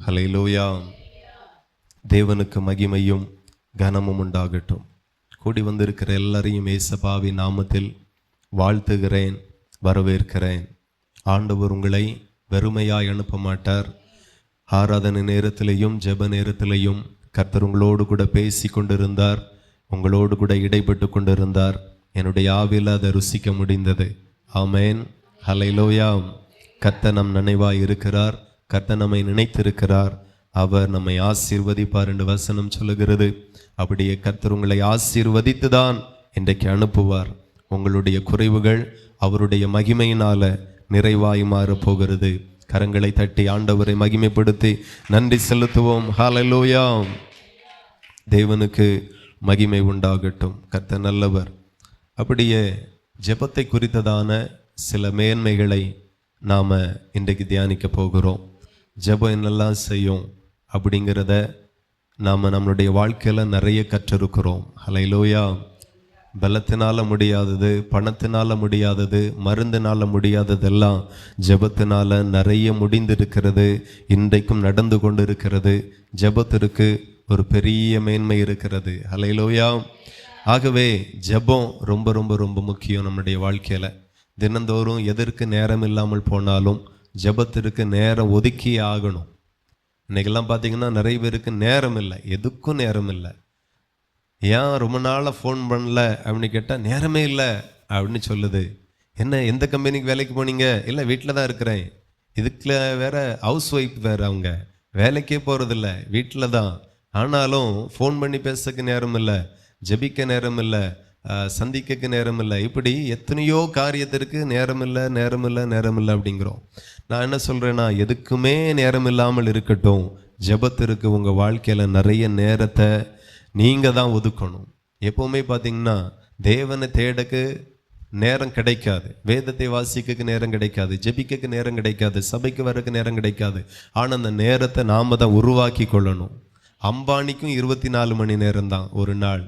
ஹல்லேலூயா. தேவனுக்கு மகிமையும் கனமும் உண்டாகட்டும். கூடி வந்திருக்கிற எல்லாரையும் இயேசுவின் நாமத்தில் வாழ்த்துகிறேன், வரவேற்கிறேன். ஆண்டவர் உங்களை வெறுமையாய் அனுப்ப மாட்டார். ஆராதனை நேரத்திலையும் ஜெப நேரத்திலையும் கர்த்தர் உங்களோடு கூட பேசி கொண்டிருந்தார், உங்களோடு கூட இடைப்பட்டு கொண்டிருந்தார். என்னுடைய ஆவியில் அதை ருசிக்க முடிந்தது. ஆமேன், ஹல்லேலூயா. கர்த்தர் நம் நினைவாய் இருக்கிறார், கர்த்தர் நம்மை நினைத்திருக்கிறார், அவர் நம்மை ஆசீர்வதிப்பார் என்று வசனம் சொல்லுகிறது. அப்படியே கர்த்தர் உங்களை ஆசீர்வதித்து தான் இன்றைக்கு அனுப்புவார். உங்களுடைய குறைவுகள் அவருடைய மகிமையினால நிறைவாய் மாறப் போகிறது. கரங்களை தட்டி ஆண்டவரை மகிமைப்படுத்தி நன்றி செலுத்துவோம். ஹல்லேலூயா. தேவனுக்கு மகிமை உண்டாகட்டும். கர்த்தர் நல்லவர். அப்படியே ஜெபத்தை குறித்ததான சில மேன்மைகளை நாம் இன்றைக்கு தியானிக்க போகிறோம். ஜெபம் என்னெல்லாம் செய்யும் அப்படிங்கிறத நாம் நம்மளுடைய வாழ்க்கையில் நிறைய கற்றிருக்கிறோம். ஹல்லேலூயா. பலத்தினால முடியாதது, பணத்தினால முடியாதது, மருந்தினால முடியாததெல்லாம் ஜெபத்தினால நிறைய முடிந்திருக்கிறது, இன்றைக்கும் நடந்து கொண்டு இருக்கிறது. ஜெபத்திற்கு ஒரு பெரிய மேன்மை இருக்கிறது. ஹல்லேலூயா. ஆகவே ஜெபம் ரொம்ப ரொம்ப ரொம்ப முக்கியம் நம்முடைய வாழ்க்கையில். தினந்தோறும் எதற்கு நேரம் இல்லாமல் போனாலும் ஜெபத்திற்கு நேரம் ஒதுக்கி ஆகணும். இன்றைக்கெல்லாம் பார்த்தீங்கன்னா நிறைய பேருக்கு நேரம் இல்லை, எதுக்கும் நேரம் இல்லை. ஏன் ரொம்ப நாளாக ஃபோன் பண்ணல அப்படின்னு கேட்டால் நேரமே இல்லை அப்படின்னு சொல்லுது. என்ன, எந்த கம்பெனிக்கு வேலைக்கு போனீங்க? இல்லை, வீட்டில் தான் இருக்கிறேன். இதுக்குள்ள வேற ஹவுஸ் ஒய்ஃப் வேறு, அவங்க வேலைக்கே போகிறதில்ல, வீட்டில் தான். ஆனாலும் ஃபோன் பண்ணி பேசுறதுக்கு நேரம் இல்லை, ஜெபிக்க நேரம் இல்லை, சந்திக்க நேரம் இல்லை. இப்படி எத்தனையோ காரியத்திற்கு நேரம் இல்லை, நேரம் இல்லை, நேரம் இல்லை அப்படிங்கிறோம். நான் என்ன சொல்கிறேன்னா, எதுக்குமே நேரம் இல்லாமல் இருக்கட்டும், ஜெபத்திற்கு உங்கள் வாழ்க்கையில் நிறைய நேரத்தை நீங்கள் தான் ஒதுக்கணும். எப்போவுமே பார்த்தீங்கன்னா தேவனை தேடக்கு நேரம் கிடைக்காது, வேதத்தை வாசிக்க நேரம் கிடைக்காது, ஜெபிக்க நேரம் கிடைக்காது, சபைக்கு வரக்கு நேரம் கிடைக்காது. ஆனால் அந்த நேரத்தை நாம் தான் உருவாக்கி கொள்ளணும். அம்பானிக்கும் 24 மணி நேரம் தான் ஒரு நாள்,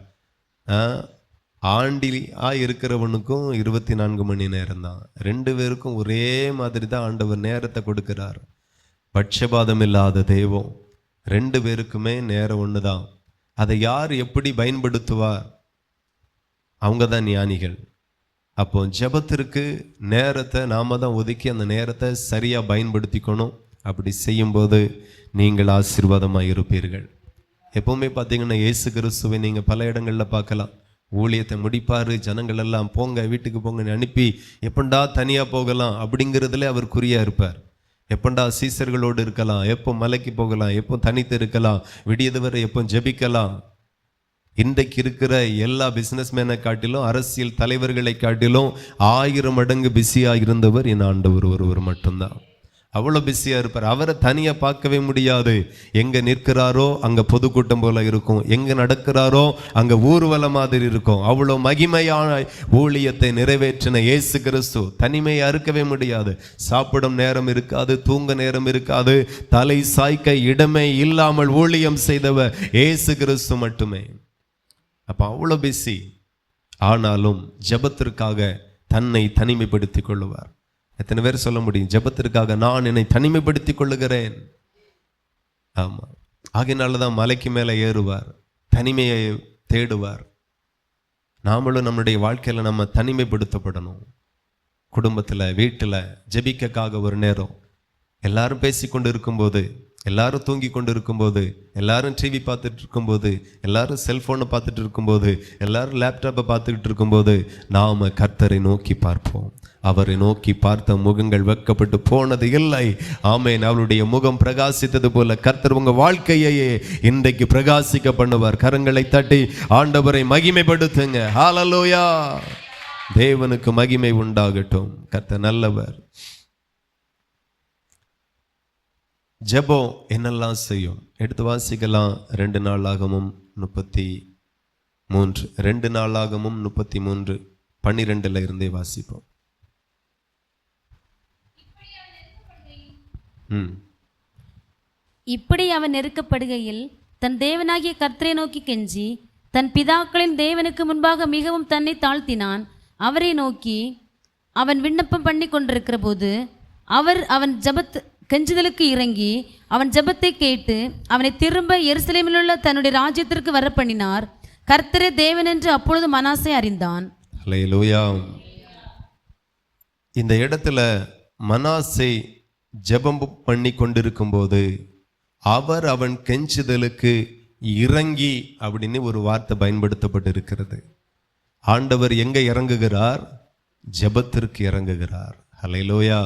ஆண்டிலா இருக்கிறவனுக்கும் 24 மணி நேரம் தான். 2 பேருக்கும் ஒரே மாதிரி தான் ஆண்டவர் நேரத்தை கொடுக்கிறார். பட்சபாதம் இல்லாத தெய்வம். 2 பேருக்குமே நேரம் ஒன்று தான். அதை யார் எப்படி பயன்படுத்துவார்? அவங்க தான் ஞானிகள். அப்போ ஜெபத்திற்கு நேரத்தை நாம தான் ஒதுக்கி அந்த நேரத்தை சரியாக பயன்படுத்திக்கணும். அப்படி செய்யும்போது நீங்கள் ஆசீர்வாதமாக இருப்பீர்கள். எப்போவுமே பார்த்தீங்கன்னா இயேசு கிறிஸ்துவை நீங்கள் பல இடங்களில் பார்க்கலாம். ஊழியத்தை முடிப்பார், ஜனங்கள் எல்லாம் போங்க வீட்டுக்கு போங்கன்னு அனுப்பி எப்பண்டா தனியாக போகலாம் அப்படிங்கிறதுல அவர் குறியாக இருப்பார். எப்பண்டா சீசர்களோடு இருக்கலாம், எப்போ மலைக்கு போகலாம், எப்போ தனித்து இருக்கலாம், விடியது வரை எப்போ ஜெபிக்கலாம். இன்றைக்கு இருக்கிற எல்லா பிஸ்னஸ்மேனை காட்டிலும், அரசியல் தலைவர்களை காட்டிலும் 1000 மடங்கு பிஸியாக இருந்தவர் என் ஆண்டவர் ஒருவர் மட்டும்தான். அவ்வளோ பிஸியாக இருப்பார். அவரை தனியாக பார்க்கவே முடியாது. எங்கே நிற்கிறாரோ அங்கே பொதுக்கூட்டம் போல இருக்கும், எங்கே நடக்கிறாரோ அங்கே ஊர்வலம் மாதிரி இருக்கும். அவ்வளோ மகிமையான ஊழியத்தை நிறைவேற்றின இயேசு கிறிஸ்து தனிமையை அறுக்கவே முடியாது. சாப்பிடும் நேரம் இருக்காது, தூங்க நேரம் இருக்காது, தலை சாய்க்க இடமே இல்லாமல் ஊழியம் செய்தவர் இயேசு கிறிஸ்து மட்டுமே. அப்போ அவ்வளோ பிஸி. ஆனாலும் ஜெபத்திற்காக தன்னை தனிமைப்படுத்தி கொள்ளுவார். எத்தனை பேர் சொல்ல முடியும், ஜெபத்திற்காக நான் என்னை தனிமைப்படுத்தி கொள்ளுகிறேன்? ஆமாம். ஆகையினால தான் மலைக்கு மேலே ஏறுவார், தனிமையை தேடுவார். நாமளும் நம்முடைய வாழ்க்கையில் நம்ம தனிமைப்படுத்தப்படணும். குடும்பத்தில், வீட்டில் ஜெபிக்கக்காக ஒரு நேரம். எல்லாரும் பேசி கொண்டு இருக்கும்போது, எல்லாரும் தூங்கி கொண்டு இருக்கும்போது, எல்லாரும் டிவி பார்த்துட்டு இருக்கும்போது, எல்லாரும் செல்ஃபோனை பார்த்துட்டு இருக்கும்போது, எல்லாரும் லேப்டாப்பை பார்த்துக்கிட்டு இருக்கும்போது நாம் கர்த்தரை நோக்கி பார்ப்போம். அவரை நோக்கி பார்த்த முகங்கள் வெட்கப்பட்டு போனது இல்லை. ஆமேன். அவருடைய முகம் பிரகாசித்தது போல கர்த்தர் உங்கள் வாழ்க்கையே இன்றைக்கு பிரகாசிக்க பண்ணுவார். கரங்களை தட்டி ஆண்டவரை மகிமைப்படுத்துங்க. ஹல்லேலூயா. தேவனுக்கு மகிமை உண்டாகட்டும். கர்த்தர் நல்லவர். ஜெபம் என்னெல்லாம் செய்யும் எடுத்து வாசிக்கலாம். 2 நாளாகமும் 33, 2 நாளாகமும் 33, 12 இருந்தே வாசிப்போம். இப்படி அவன் நெருக்கப்படுகையில் தன் தேவனாகிய கர்த்தரை நோக்கி கெஞ்சி தன் பிதாக்களின் தேவனுக்கு முன்பாக மிகவும் தன்னை தாழ்த்தினான். அவரை நோக்கி அவன் விண்ணப்பம் பண்ணி கொண்டிருக்கிற போது அவர் அவன் கெஞ்சுதலுக்கு இறங்கி அவன் ஜெபத்தை கேட்டு அவனை திரும்ப எருசலேமிலுள்ள தன்னுடைய ராஜ்யத்திற்கு வரப்பண்ணினார். கர்த்தரே தேவன் என்று அப்பொழுது மனாசே அறிந்தான். அல்லேலூயா. இந்த இடத்துல மனாசே ஜெபம் பண்ணி கொண்டிருக்கும்போது அவன் கெஞ்சுதலுக்கு இறங்கி அப்படின்னு ஒரு வார்த்தை பயன்படுத்தப்பட்டிருக்கிறது. ஆண்டவர் எங்க இறங்குகிறார்? ஜெபத்திற்கு இறங்குகிறார். அல்லேலூயா.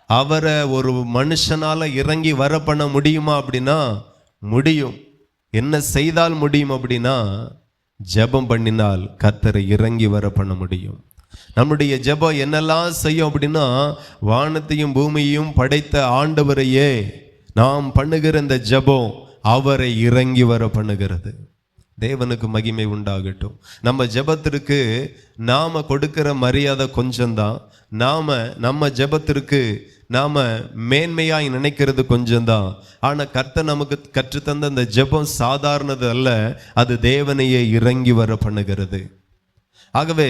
அவரை ஒரு மனுஷனால இறங்கி வர பண்ண முடியுமா அப்படின்னா முடியும். என்ன செய்தால் முடியும் அப்படின்னா ஜெபம் பண்ணினால் கர்த்தரை இறங்கி வர பண்ண முடியும். நம்முடைய ஜெபம் என்னெல்லாம் செய்யும் அப்படின்னா வானத்தையும் பூமியையும் படைத்த ஆண்டவரையே நாம் பண்ணுகிற இந்த ஜெபம் அவரை இறங்கி வர பண்ணுகிறது. தேவனுக்கு மகிமை உண்டாகட்டும். நம்ம ஜெபத்திற்கு நாம கொடுக்கிற மரியாதை கொஞ்சம்தான். நம்ம ஜெபத்திற்கு நாம மேன்மையாய் நினைக்கிறது கொஞ்சம்தான். ஆனா கர்த்தர் நமக்கு கற்றுத்தந்த அந்த ஜெபம் சாதாரணது அல்ல, அது தேவனையே இறங்கி வர பண்ணுகிறது. ஆகவே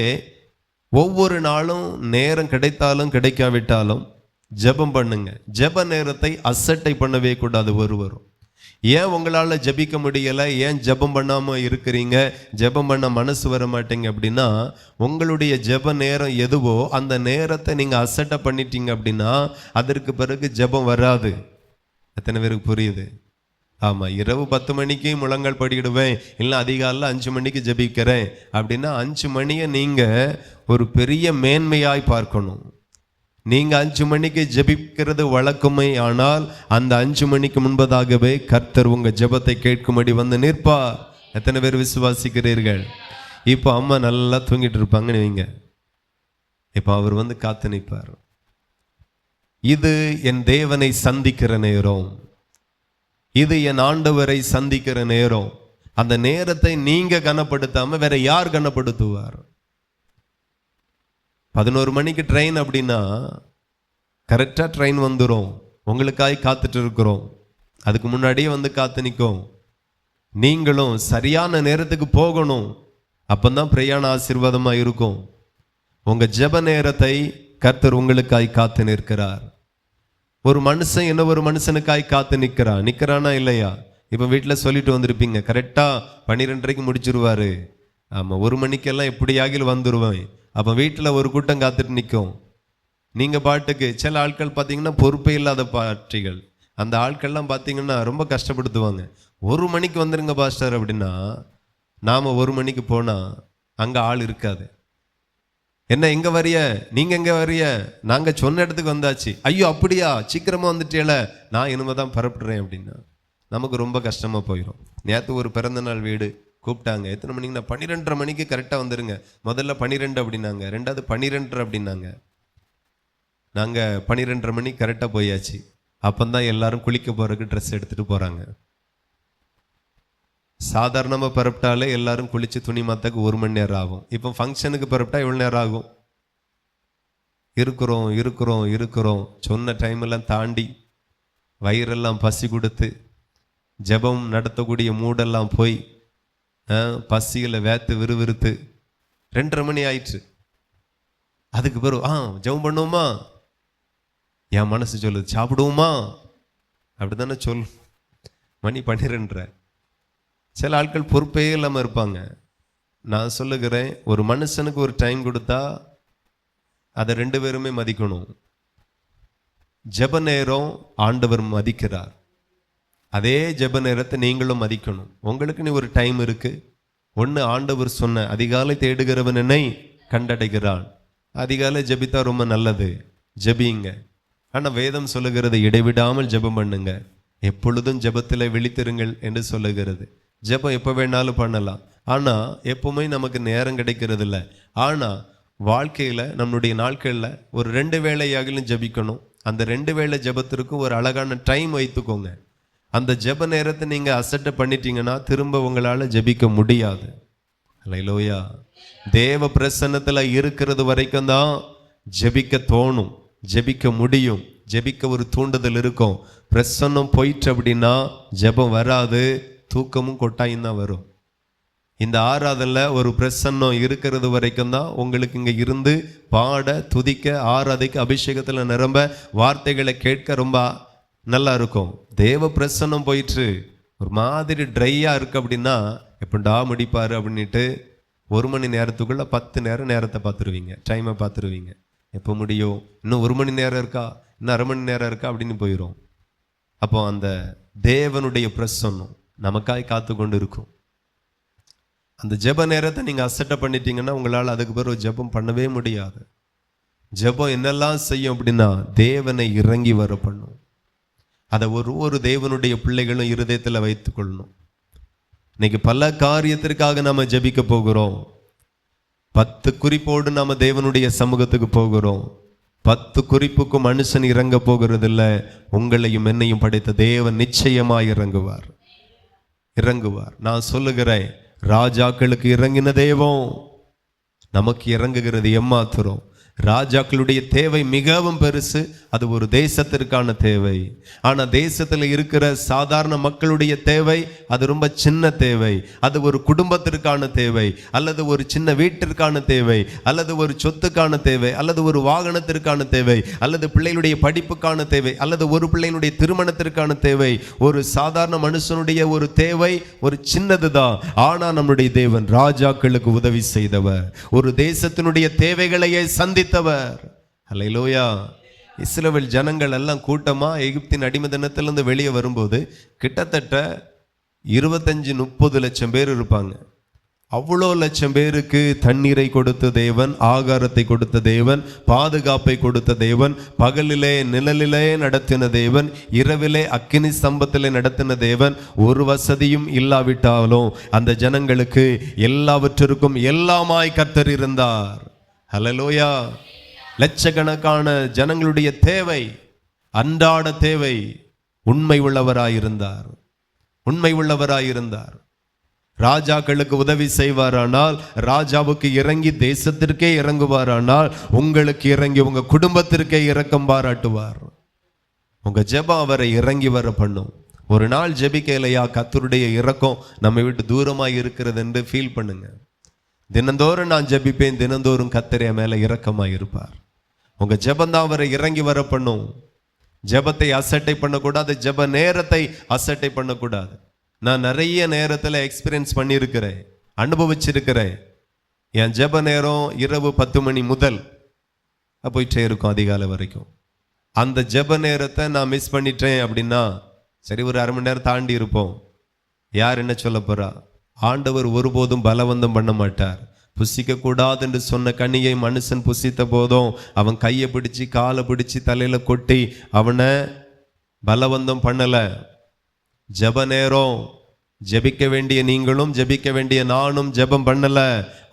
ஒவ்வொரு நாளும் நேரம் கிடைத்தாலும் கிடைக்காவிட்டாலும் ஜெபம் பண்ணுங்க. ஜெப நேரத்தை அசட்டை பண்ணவே கூடாது. வரும் ஏன் உங்களால் ஜெபிக்க முடியலை, ஏன் ஜெபம் பண்ணாமல் இருக்கிறீங்க, ஜெபம் பண்ண மனசு வர மாட்டீங்க அப்படின்னா உங்களுடைய ஜெப நேரம் எதுவோ அந்த நேரத்தை நீங்கள் அசட்டை பண்ணிட்டீங்க அப்படின்னா அதற்கு பிறகு ஜெபம் வராது. எத்தனை பேருக்கு புரியுது? ஆமாம், இரவு 10 மணிக்கு முழங்கால் படிக்கிடுவேன், இல்லை அதிகாலையில் 5 மணிக்கு ஜெபிக்கிறேன் அப்படின்னா 5 மணியை நீங்கள் ஒரு பெரிய மேன்மையாய் பார்க்கணும். நீங்க 5 மணிக்கு ஜெபிக்கிறது வழக்கமே, ஆனால் அந்த 5 மணிக்கு முன்பதாகவே கர்த்தர் உங்க ஜெபத்தை கேட்கும்படி வந்து நிற்பார். எத்தனை பேர் விசுவாசிக்கிறீர்கள்? இப்போ அம்மா நல்லா தூங்கிட்டு இருப்பாங்கன்னு வைங்க, இப்போ அவர் வந்து காத்து நிற்பார். இது என் தேவனை சந்திக்கிற நேரம், இது என் ஆண்டவரை சந்திக்கிற நேரம். அந்த நேரத்தை நீங்க கனப்படுத்தாம வேற யார் கனப்படுத்துவார்? 11 மணிக்கு ட்ரெயின் அப்படின்னா கரெக்டாக ட்ரெயின் வந்துடும், உங்களுக்காக காத்துட்டு இருக்கிறோம். அதுக்கு முன்னாடியே வந்து காத்து நிற்கும். நீங்களும் சரியான நேரத்துக்கு போகணும், அப்பந்தான் பிரயாண ஆசீர்வாதமாக இருக்கும். உங்கள் ஜெப நேரத்தை கர்த்தர் உங்களுக்காய் காத்து நிற்கிறார். ஒரு மனுஷன் என்ன ஒரு மனுஷனுக்காய் காத்து நிற்கிறானா இல்லையா? இப்போ வீட்டில் சொல்லிட்டு வந்திருப்பீங்க, கரெக்டாக 12:30 முடிச்சிருவாரு. ஆமாம், 1 மணிக்கெல்லாம் எப்படியாகிலும் வந்துடுவேன். அப்போ வீட்டில் ஒரு கூட்டம் காத்துட்டு நிற்கும். நீங்கள் பாட்டுக்கு சில ஆட்கள் பார்த்தீங்கன்னா பொறுப்பே இல்லாத பாட்டிகள், அந்த ஆட்கள்லாம் பார்த்தீங்கன்னா ரொம்ப கஷ்டப்படுத்துவாங்க. 1 மணிக்கு வந்துருங்க பாஸ்டர் அப்படின்னா நாம் 1 மணிக்கு போனால் அங்கே ஆள் இருக்காது. என்ன எங்கே வரிய, நீங்கள் எங்கே வரிய, நாங்கள் சொன்ன இடத்துக்கு வந்தாச்சு. ஐயோ அப்படியா, சீக்கிரமாக வந்துட்டேல, நான் இனிமே தான் பரப்பிடுறேன் அப்படின்னா நமக்கு ரொம்ப கஷ்டமாக போயிடும். நேற்று ஒரு பிறந்தநாள் வீடு கூப்பிட்டாங்க. எத்தனை மணிக்குன்னா 12:30 மணிக்கு கரெக்டாக வந்துடுங்க. முதல்ல 12 அப்படின்னாங்க, ரெண்டாவது 12:30 அப்படின்னாங்க. நாங்கள் 12:30 மணிக்கு கரெக்டாக போயாச்சு. அப்போந்தான் எல்லாரும் குளிக்க போகிறதுக்கு ட்ரெஸ் எடுத்துகிட்டு போகிறாங்க. சாதாரணமாக பரப்பிட்டாலே எல்லாரும் குளித்து துணி மாற்றக்கு 1 மணி நேரம் ஆகும். இப்போ ஃபங்க்ஷனுக்கு பரப்பிட்டா எவ்வளோ நேரம் ஆகும்? இருக்கிறோம் சொன்ன டைமெல்லாம் தாண்டி வயிறெல்லாம் பசி கொடுத்து ஜெபம் நடத்தக்கூடிய மூடெல்லாம் போய் பசியில் வேத்து விறுவிறுத்து 2:30 மணி ஆயிடுச்சு. அதுக்கு பிறகு ஜெபம் பண்ணுவோமா, என் மனசு சொல்லுது சாப்பிடுவோமா, அப்படித்தானே சொல். மணி 12:30. சில ஆட்கள் பொறுப்பே இல்லாமல் இருப்பாங்க. நான் சொல்லுகிறேன், ஒரு மனுஷனுக்கு ஒரு டைம் கொடுத்தா அதை 2 பேருமே மதிக்கணும். ஜெப நேரம் ஆண்டவர் மதிக்கிறார், அதே ஜெப நேரத்தை நீங்களும் மதிக்கணும். உங்களுக்கு ஒரு டைம் இருக்கு. ஒன்று, ஆண்டவர் சொன்ன அதிகாலை தேடுகிறவன் என்னை கண்டடைகிறான். அதிகாலை ஜெபித்தா ரொம்ப நல்லது, ஜெபிங்க. ஆனால் வேதம் சொல்லுகிறது இடைவிடாமல் ஜெபம் பண்ணுங்க, எப்பொழுதும் ஜெபத்தில் விழித்திருங்கள் என்று சொல்லுகிறது. ஜெபம் எப்போ வேணாலும் பண்ணலாம், ஆனால் எப்பவுமே நமக்கு நேரம் கிடைக்கிறது இல்லை. ஆனால் வாழ்க்கையில் நம்மளுடைய நாட்களில் ஒரு 2 வேளையாகிலும் ஜெபிக்கணும். அந்த 2 வேளை ஜெபத்திற்கு ஒரு அழகான டைம் வைத்துக்கோங்க. அந்த ஜெப நேரத்தை நீங்கள் அசட்டை பண்ணிட்டீங்கன்னா திரும்ப உங்களால் ஜெபிக்க முடியாது. அல்லேலூயா. தேவ பிரசன்னத்தில் இருக்கிறது வரைக்கும் தான் ஜெபிக்க தோணும், ஜெபிக்க முடியும், ஜெபிக்க ஒரு தூண்டுதல் இருக்கும். பிரசன்னம் போயிட்டு அப்படின்னா ஜெபம் வராது, தூக்கமும் கொட்டாயும் தான் வரும். இந்த ஆராதனையில் ஒரு பிரசன்னம் இருக்கிறது வரைக்கும் தான் உங்களுக்கு இங்கே இருந்து பாட, துதிக்க, ஆராதிக்க, அபிஷேகத்தில் நிரம்ப, வார்த்தைகளை கேட்க ரொம்ப நல்லா இருக்கும். தேவ பிரசன்னம் போயிட்டு ஒரு மாதிரி ட்ரையாக இருக்குது அப்படின்னா எப்படா முடிப்பார் அப்படின்ட்டு 1 மணி நேரத்துக்குள்ளே 10 நேரத்தை பார்த்துருவீங்க, டைமை பார்த்துருவீங்க. எப்போ முடியும், இன்னும் 1 மணி நேரம் இருக்கா, இன்னும் அரை மணி நேரம் இருக்கா அப்படின்னு போயிடும். அப்போ அந்த தேவனுடைய பிரசன்னம் நமக்காய் காத்து கொண்டு இருக்கும். அந்த ஜெப நேரத்தை நீங்கள் அசட்டை பண்ணிட்டீங்கன்னா உங்களால் அதுக்கு பிறகு ஜெபம் பண்ணவே முடியாது. ஜெபம் என்னெல்லாம் செய்யும் அப்படின்னா தேவனை இறங்கி வர பண்ணும். அதை ஒரு தேவனுடைய பிள்ளைகளும் இருதயத்தில் வைத்து கொள்ளணும். இன்னைக்கு பல காரியத்திற்காக நம்ம ஜெபிக்க போகிறோம். 10 குறிப்போடு நம்ம தேவனுடைய சமூகத்துக்கு போகிறோம். 10 குறிப்புக்கும் மனுஷன் இறங்க போகிறதில்ல. உங்களையும் என்னையும் படைத்த தேவன் நிச்சயமாய் இறங்குவார். நான் சொல்லுகிறேன், ராஜாக்களுக்கு இறங்கின தெய்வம் நமக்கு இறங்குகிறது எம்மாத்திரம். ராஜாக்களுடைய தேவை மிகவும் பெருசு, அது ஒரு தேசத்திற்கான தேவை. ஆனால் தேசத்தில் இருக்கிற சாதாரண மக்களுடைய தேவை அது ரொம்ப சின்ன தேவை. அது ஒரு குடும்பத்திற்கான தேவை, அல்லது ஒரு சின்ன வீட்டிற்கான தேவை, அல்லது ஒரு சொத்துக்கான தேவை, அல்லது ஒரு வாகனத்திற்கான தேவை, அல்லது பிள்ளைகளுடைய படிப்புக்கான தேவை, அல்லது ஒரு பிள்ளைகளுடைய திருமணத்திற்கான தேவை. ஒரு சாதாரண மனுஷனுடைய ஒரு தேவை ஒரு சின்னது தான். ஆனால் நம்முடைய தேவன் ராஜாக்களுக்கு உதவி செய்தவர், ஒரு தேசத்தினுடைய தேவைகளையே சந்தித்தவர். அல்லேலூயா. இஸ்ரவேல் ஜனங்கள் எல்லாம் கூட்டமா எகிப்தின் அடிமைத்தனத்திலிருந்து வெளியே வரும்போது கிட்டத்தட்ட 25-30 லட்சம் பேர் இருப்பாங்க. அவ்வளோ லட்சம் பேருக்கு தண்ணீரை கொடுத்த தேவன், ஆகாரத்தை கொடுத்த தேவன், பாதுகாப்பை கொடுத்த தேவன், பகலிலே நிழலிலே நடத்தின தேவன், இரவிலே அக்கினி ஸ்தம்பத்திலே நடத்தின தேவன். ஒரு வசதியும் இல்லாவிட்டாலும் அந்த ஜனங்களுக்கு எல்லாவற்றிற்கும் எல்லாமாய் கர்த்தர் இருந்தார். ஹல்லேலூயா. லட்சக்கணக்கான ஜனங்களுடைய தேவை, அன்றாட தேவை, உண்மை உள்ளவராயிருந்தார். ராஜாக்களுக்கு உதவி செய்வாரானால், ராஜாவுக்கு இறங்கி தேசத்திற்கே இறங்குவாரானால், உங்களுக்கு இறங்கி உங்க குடும்பத்திற்கே இரக்கம் பாராட்டுவார். உங்க ஜெபம் அவரை இறங்கி வர பண்ணும். ஒரு நாள் ஜெபிக்கலையா, கர்த்தருடைய இரக்கம் நம்ம விட்டு தூரமாக இருக்கிறது என்று ஃபீல் பண்ணுங்க. தினந்தோறும் நான் ஜெபிப்பேன், தினந்தோறும் கர்த்தர் என் மேல இரக்கமாக இருப்பார். உங்க ஜெபந்தான் அவரை இறங்கி வர பண்ணும். ஜெபத்தை அசட்டை பண்ணக்கூடாது, ஜெப நேரத்தை அசட்டை பண்ணக்கூடாது. நான் நிறைய நேரத்தில் எக்ஸ்பீரியன்ஸ் பண்ணியிருக்கிறேன், அனுபவிச்சிருக்கிறேன். என் ஜெப நேரம் இரவு 10 மணி முதல் போயிட்டே இருக்கும் அதிகாலை வரைக்கும். அந்த ஜெப நேரத்தை நான் மிஸ் பண்ணிட்டேன் அப்படின்னா சரி, ஒரு அரை மணி நேரம் தாண்டி இருப்போம். யார் என்ன சொல்ல போறா? ஆண்டவர் ஒருபோதும் பலவந்தம் பண்ண மாட்டார். புசிக்க கூடாது என்று சொன்ன கனியை மனுஷன் புசித்த போதும் அவன் கையை பிடிச்சி காலை பிடிச்சி தலையில கொட்டி அவனை பலவந்தம் பண்ணல. ஜெப நேரம் ஜெபிக்க வேண்டிய நீங்களும் ஜெபிக்க வேண்டிய நானும் ஜெபம் பண்ணல.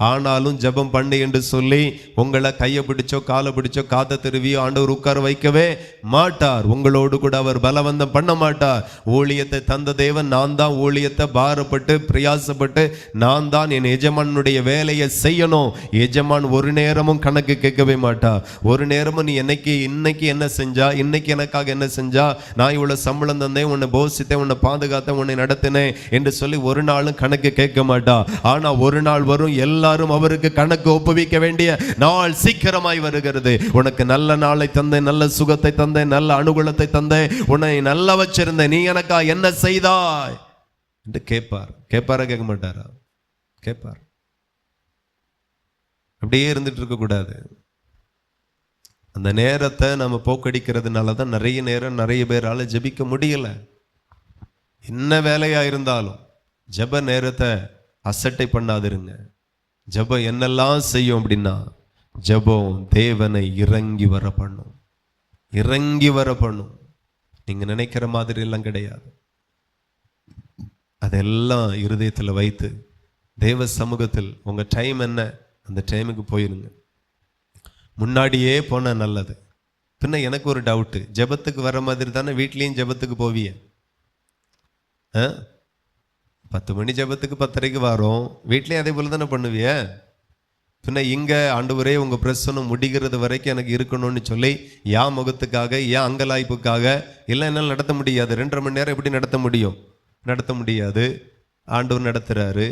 ஆனாலும் ஜெபம் பண்ணு என்று சொல்லி உங்களை கையை பிடிச்சோ காலை பிடிச்சோ காத்த திருவியோ ஆண்டவர் உட்கார வைக்கவே மாட்டார். உங்களோடு கூட அவர் பலவந்தம் பண்ண மாட்டார். ஊழியத்தை தந்த தேவன் நான் தான். ஊழியத்தை பாரப்பட்டு பிரயாசப்பட்டு நான் தான் என் எஜமானுடைய வேலையை செய்யணும். எஜமான் ஒரு நேரமும் கணக்கு கேட்கவே மாட்டார். ஒரு நேரமும் நீ இன்னைக்கு என்ன செஞ்சா, இன்னைக்கு எனக்காக என்ன செஞ்சா, நான் இவ்வளவு சம்பளம் தந்தேன், உன்னை போஷித்தேன், உன்னை பாதுகாத்தேன், உன்னை நடத்தினேன் என்று சொல்லி ஒரு நாளும் கணக்கு கேட்க மாட்டா. ஆனா ஒரு நாள் வரும், எல்லாரும் அவருக்கு கணக்கு ஒப்புவிக்க வேண்டிய நாள் சீக்கிரமாய் வருகிறது. உனக்கு நல்ல நாளை தந்தேன், நல்ல சுகத்தை தந்தேன், நல்ல அனுகூலத்தை தந்தேன், உன்னை நல்லா வச்சிருந்தேன், நீ எனக்கா என்ன செய்தாய் என்று கேட்பார். கேட்பாரா கேட்க மாட்டாரா? கேட்பார். அப்படியே இருந்துட்டு இருக்க கூடாது. அந்த நேரத்தை நம்ம போக்கடிக்கிறதுனால தான் நிறைய நேரம் நிறைய பேரால ஜெபிக்க முடியல. என்ன வேலையா இருந்தாலும் ஜெப நேரத்தை அசட்டை பண்ணாதிருங்க. ஜெபம் என்னெல்லாம் செய்யும் அப்படின்னா, ஜெபம் தேவனை இறங்கி வர பண்ணும். நீங்க நினைக்கிற மாதிரி எல்லாம் கிடையாது. அதெல்லாம் இருதயத்தில் வைத்து தேவ சமூகத்தில் உங்க டைம் என்ன, அந்த டைமுக்கு போயிருங்க. முன்னாடியே போனா நல்லது. பின்ன எனக்கு ஒரு டவுட்டு, ஜெபத்துக்கு வர மாதிரி தானே வீட்லேயும் ஜெபத்துக்கு போவிய? 10 மணி ஜெபத்துக்கு 10:30 வரோம், வீட்லேயும் அதே போல தானே பண்ணுவிய? பின்ன இங்கே ஆண்டவரே உங்கள் பிரசனம் முடிகிறது வரைக்கும் எனக்கு இருக்கணும்னு சொல்லி என் முகத்துக்காக, என் அங்கலாய்ப்புக்காக எல்லாம் என்னால் நடத்த முடியாது. 2.5 மணி நேரம் எப்படி நடத்த முடியும்? நடத்த முடியாது. ஆண்டவர் நடத்துகிறாரு.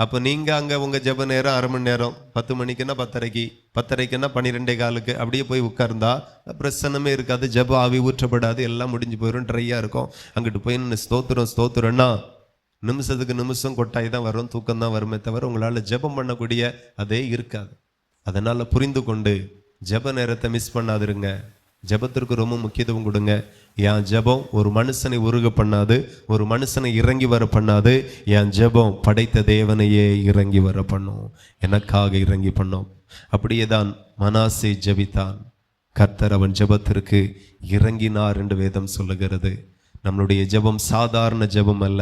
அப்போ நீங்கள் அங்கே உங்கள் ஜெப நேரம் 1/2 மணி நேரம், 10 மணிக்குன்னா 10:30, 10:30ன்னா 12:15 அப்படியே போய் உட்கார்ந்தா பிரசன்னமே இருக்காது, ஜெப ஆவி ஊற்றப்படாது, எல்லாம் முடிஞ்சு போயிடும், ட்ரையாக இருக்கும். அங்கிட்டு போய் ஸ்தோத்திரம்னா நிமிஷத்துக்கு நிமிஷம் கொட்டாய் தான் வரும், தூக்கம் தான் வருமே தவிர உங்களால் ஜெபம் பண்ணக்கூடிய அதே இருக்காது. அதனால் புரிந்து கொண்டு ஜெப நேரத்தை மிஸ் பண்ணாதிருங்க. ஜெபத்திற்கு ரொம்ப முக்கியத்துவம் கொடுங்க. என் ஜெபம் ஒரு மனுஷனை உருக பண்ணாது, ஒரு மனுஷனை இறங்கி வர பண்ணாது. என் ஜெபம் படைத்த தேவனையே இறங்கி வர பண்ணும், எனக்காக இறங்கி பண்ணும். அப்படியே தான் மனாசே ஜெபித்தான். கர்த்தர் அவன் ஜெபத்திற்கு இறங்கினார் என்று வேதம் சொல்லுகிறது. நம்மளுடைய ஜெபம் சாதாரண ஜெபம் அல்ல.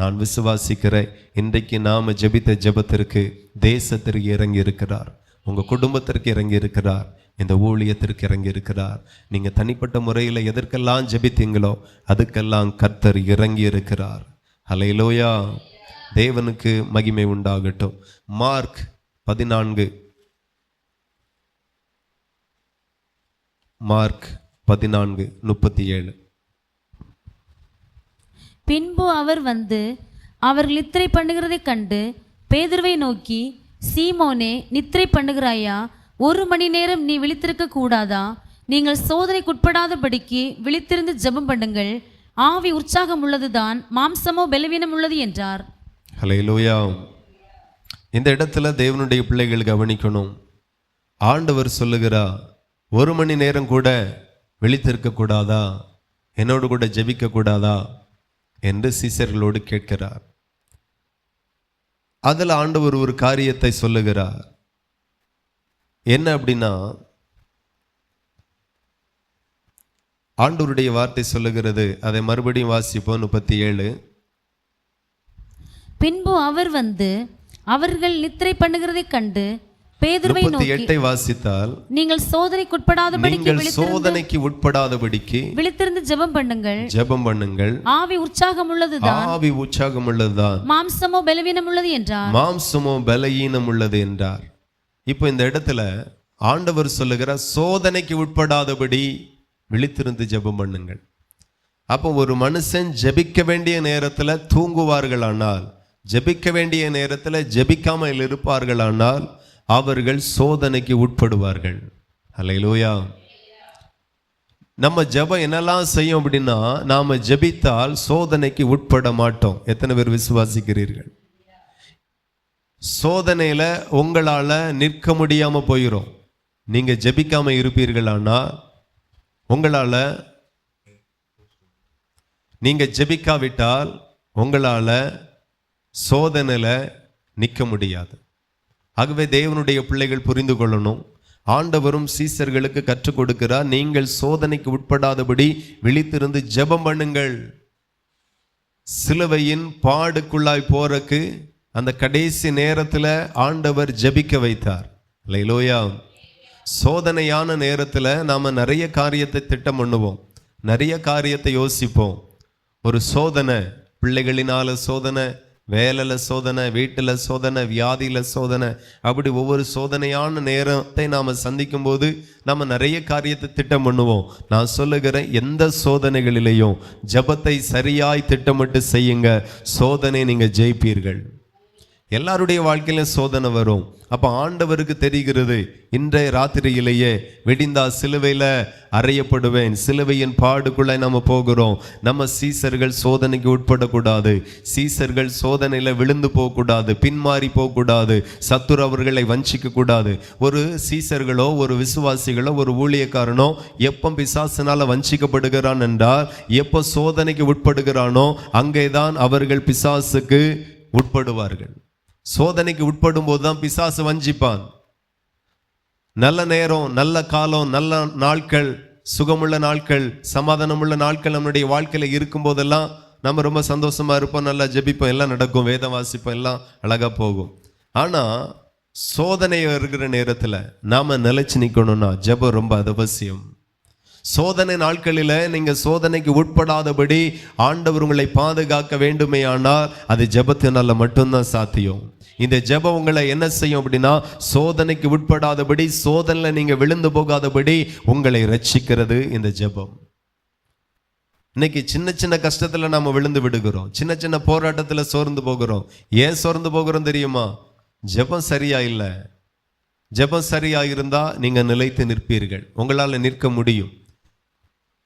நான் விசுவாசிக்கிறேன், இன்றைக்கு நாம் ஜெபித்த ஜெபத்திற்கு தேசத்திற்கு இறங்கி இருக்கிறார், உங்கள் குடும்பத்திற்கு இறங்கி இருக்கிறார், இந்த ஊழியத்திற்கு இறங்கி இருக்கிறார். நீங்கள் தனிப்பட்ட முறையில் எதற்கெல்லாம் ஜெபித்தீங்களோ அதுக்கெல்லாம் கர்த்தர் இறங்கி இருக்கிறார். ஹல்லேலூயா, தேவனுக்கு மகிமை உண்டாகட்டும். மார்க் 14:37. பின்பு அவர் வந்து அவர்கள் நித்திரை பண்ணுகிறதைக் கண்டு பேதுருவை நோக்கி, சீமோனே, நித்திரை பண்ணுகிறாயா? 1 மணி நேரம் நீ விழித்திருக்க கூடாதா? நீங்கள் சோதனைக்குட்படாதபடிக்கு விழித்திருந்து ஜெபம் பண்ணுங்கள். ஆவி உற்சாகம் உள்ளதுதான், மாம்சமோ பலவீனம் உள்ளது என்றார். ஹல்லேலூயா. இந்த இடத்துல தேவனுடைய பிள்ளைகள் கவனிக்கணும். ஆண்டவர் சொல்லுகிறார், 1 மணி நேரம் கூட விழித்திருக்க கூடாதா, என்னோடு கூட ஜெபிக்க கூடாதா என்று சீசர்களோடு கேட்கிறார். அதில் ஆண்டவர் ஒரு காரியத்தை சொல்லுகிறார். என்ன அப்படின்னா, ஆண்டவருடைய வார்த்தை சொல்லுகிறது, அதை மறுபடியும் வாசிப்போம். 37. பின்பு அவர் வந்து அவர்கள் நித்திரை பண்ணுகிறதைக் கண்டு பேதுருவை நோக்கி, 38 வாசித்தால், நீங்கள் சோதனைக்குட்படாதபடிக்கு விழித்திருந்து ஜெபம் பண்ணுங்கள். ஆவி உற்சாகம் உள்ளதுதான், மாம்சமோ பலவீனம் உள்ளது என்றார். இப்போ இந்த இடத்துல ஆண்டவர் சொல்லுகிறார், சோதனைக்கு உட்படாதபடி விழித்திருந்து ஜெபம் பண்ணுங்கள். அப்போ ஒரு மனுஷன் ஜெபிக்க வேண்டிய நேரத்தில் தூங்குவார்களானால், ஜெபிக்க வேண்டிய நேரத்தில் ஜெபிக்காமல் இருப்பார்களானால் அவர்கள் சோதனைக்கு உட்படுவார்கள். ஹல்லேலூயா. நம்ம ஜெபம் என்னெல்லாம் செய்யும் அப்படின்னா, நாம ஜெபித்தால் சோதனைக்கு உட்பட மாட்டோம். எத்தனை பேர் விசுவாசிக்கிறீர்கள்? சோதனையில உங்களால நிற்க முடியாம போயிடும். நீங்க ஜெபிக்காம இருப்பீர்களானா, உங்களால நீங்க ஜெபிக்காவிட்டால் உங்களால சோதனையில நிற்க முடியாது. ஆகவே தேவனுடைய பிள்ளைகள் புரிந்து கொள்ளணும். ஆண்டவரும் சீசர்களுக்கு கற்றுக் கொடுக்கிறார், நீங்கள் சோதனைக்கு உட்படாதபடி விழித்திருந்து ஜெபம் பண்ணுங்கள். சிலுவையின் பாடுக்குள்ளாய் போறக்கு அந்த கடைசி நேரத்தில் ஆண்டவர் ஜெபிக்க வைத்தார். அல்லேலூயா. சோதனையான நேரத்தில் நாம் நிறைய காரியத்தை திட்டம் பண்ணுவோம், நிறைய காரியத்தை யோசிப்போம். ஒரு சோதனை, பிள்ளைகளினால சோதனை, வேலையில் சோதனை, வீட்டில் சோதனை, வியாதியில் சோதனை, அப்படி ஒவ்வொரு சோதனையான நேரத்தை நாம் சந்திக்கும் போது நம்ம நிறைய காரியத்தை திட்டம் பண்ணுவோம். நான் சொல்லுகிறேன், எந்த சோதனைகளிலேயும் ஜெபத்தை சரியாய் திட்டமிட்டு செய்யுங்க, சோதனை நீங்கள் ஜெயிப்பீர்கள். எல்லாருடைய வாழ்க்கையிலும் சோதனை வரும். அப்போ ஆண்டவருக்கு தெரிகிறது, இன்றைய ராத்திரியிலேயே வெடிந்தா சிலுவையில் அறையப்படுவேன், சிலுவையின் பாடுக்குள்ளே நம்ம போகிறோம். நம்ம சீசர்கள் சோதனைக்கு உட்படக்கூடாது, சீசர்கள் சோதனையில் விழுந்து போகக்கூடாது, பின்மாறி போகக்கூடாது, சத்துரு அவர்களை வஞ்சிக்க கூடாது. ஒரு சீசர்களோ ஒரு விசுவாசிகளோ ஒரு ஊழியக்காரனோ எப்போ பிசாசினால் வஞ்சிக்கப்படுகிறான் என்றால், எப்போ சோதனைக்கு உட்படுகிறானோ அங்கேதான் அவர்கள் பிசாசுக்கு உட்படுவார்கள். சோதனைக்கு உட்படும் போதுதான் பிசாசு வஞ்சிப்பான். நல்ல நேரம், நல்ல காலம், நல்ல நாட்கள், சுகமுள்ள நாட்கள், சமாதானமுள்ள நாட்கள் நம்முடைய வாழ்க்கையில இருக்கும் போதெல்லாம் நம்ம ரொம்ப சந்தோஷமா இருப்போம், நல்லா ஜெபிப்போம், எல்லாம் நடக்கும், வேதம் வாசிப்போம், எல்லாம் அழகா போகும். ஆனா சோதனை இருக்கிற நேரத்துல நாம நிலைச்சு நிக்கணும்னா ஜெபம் ரொம்ப அவசியம். சோதனை நாட்களில் நீங்க சோதனைக்கு உட்படாதபடி ஆண்டவர் உங்களை பாதுகாக்க வேண்டுமே ஆனால் அது ஜெபத்தினால மட்டும்தான் சாத்தியம். இந்த ஜெபம் உங்களை என்ன செய்யும் அப்படின்னா, சோதனைக்கு உட்படாதபடி, சோதனையில நீங்க விழுந்து போகாதபடி உங்களை ரட்சிக்கிறது இந்த ஜெபம். இன்னைக்கு சின்ன சின்ன கஷ்டத்துல நாம விழுந்து விடுகிறோம், சின்ன சின்ன போராட்டத்துல சோர்ந்து போகிறோம். ஏன் சோர்ந்து போகிறோம் தெரியுமா? ஜெபம் சரியா இல்லை. ஜெபம் சரியா இருந்தா நீங்க நிலைத்து நிற்பீர்கள், உங்களால நிற்க முடியும்.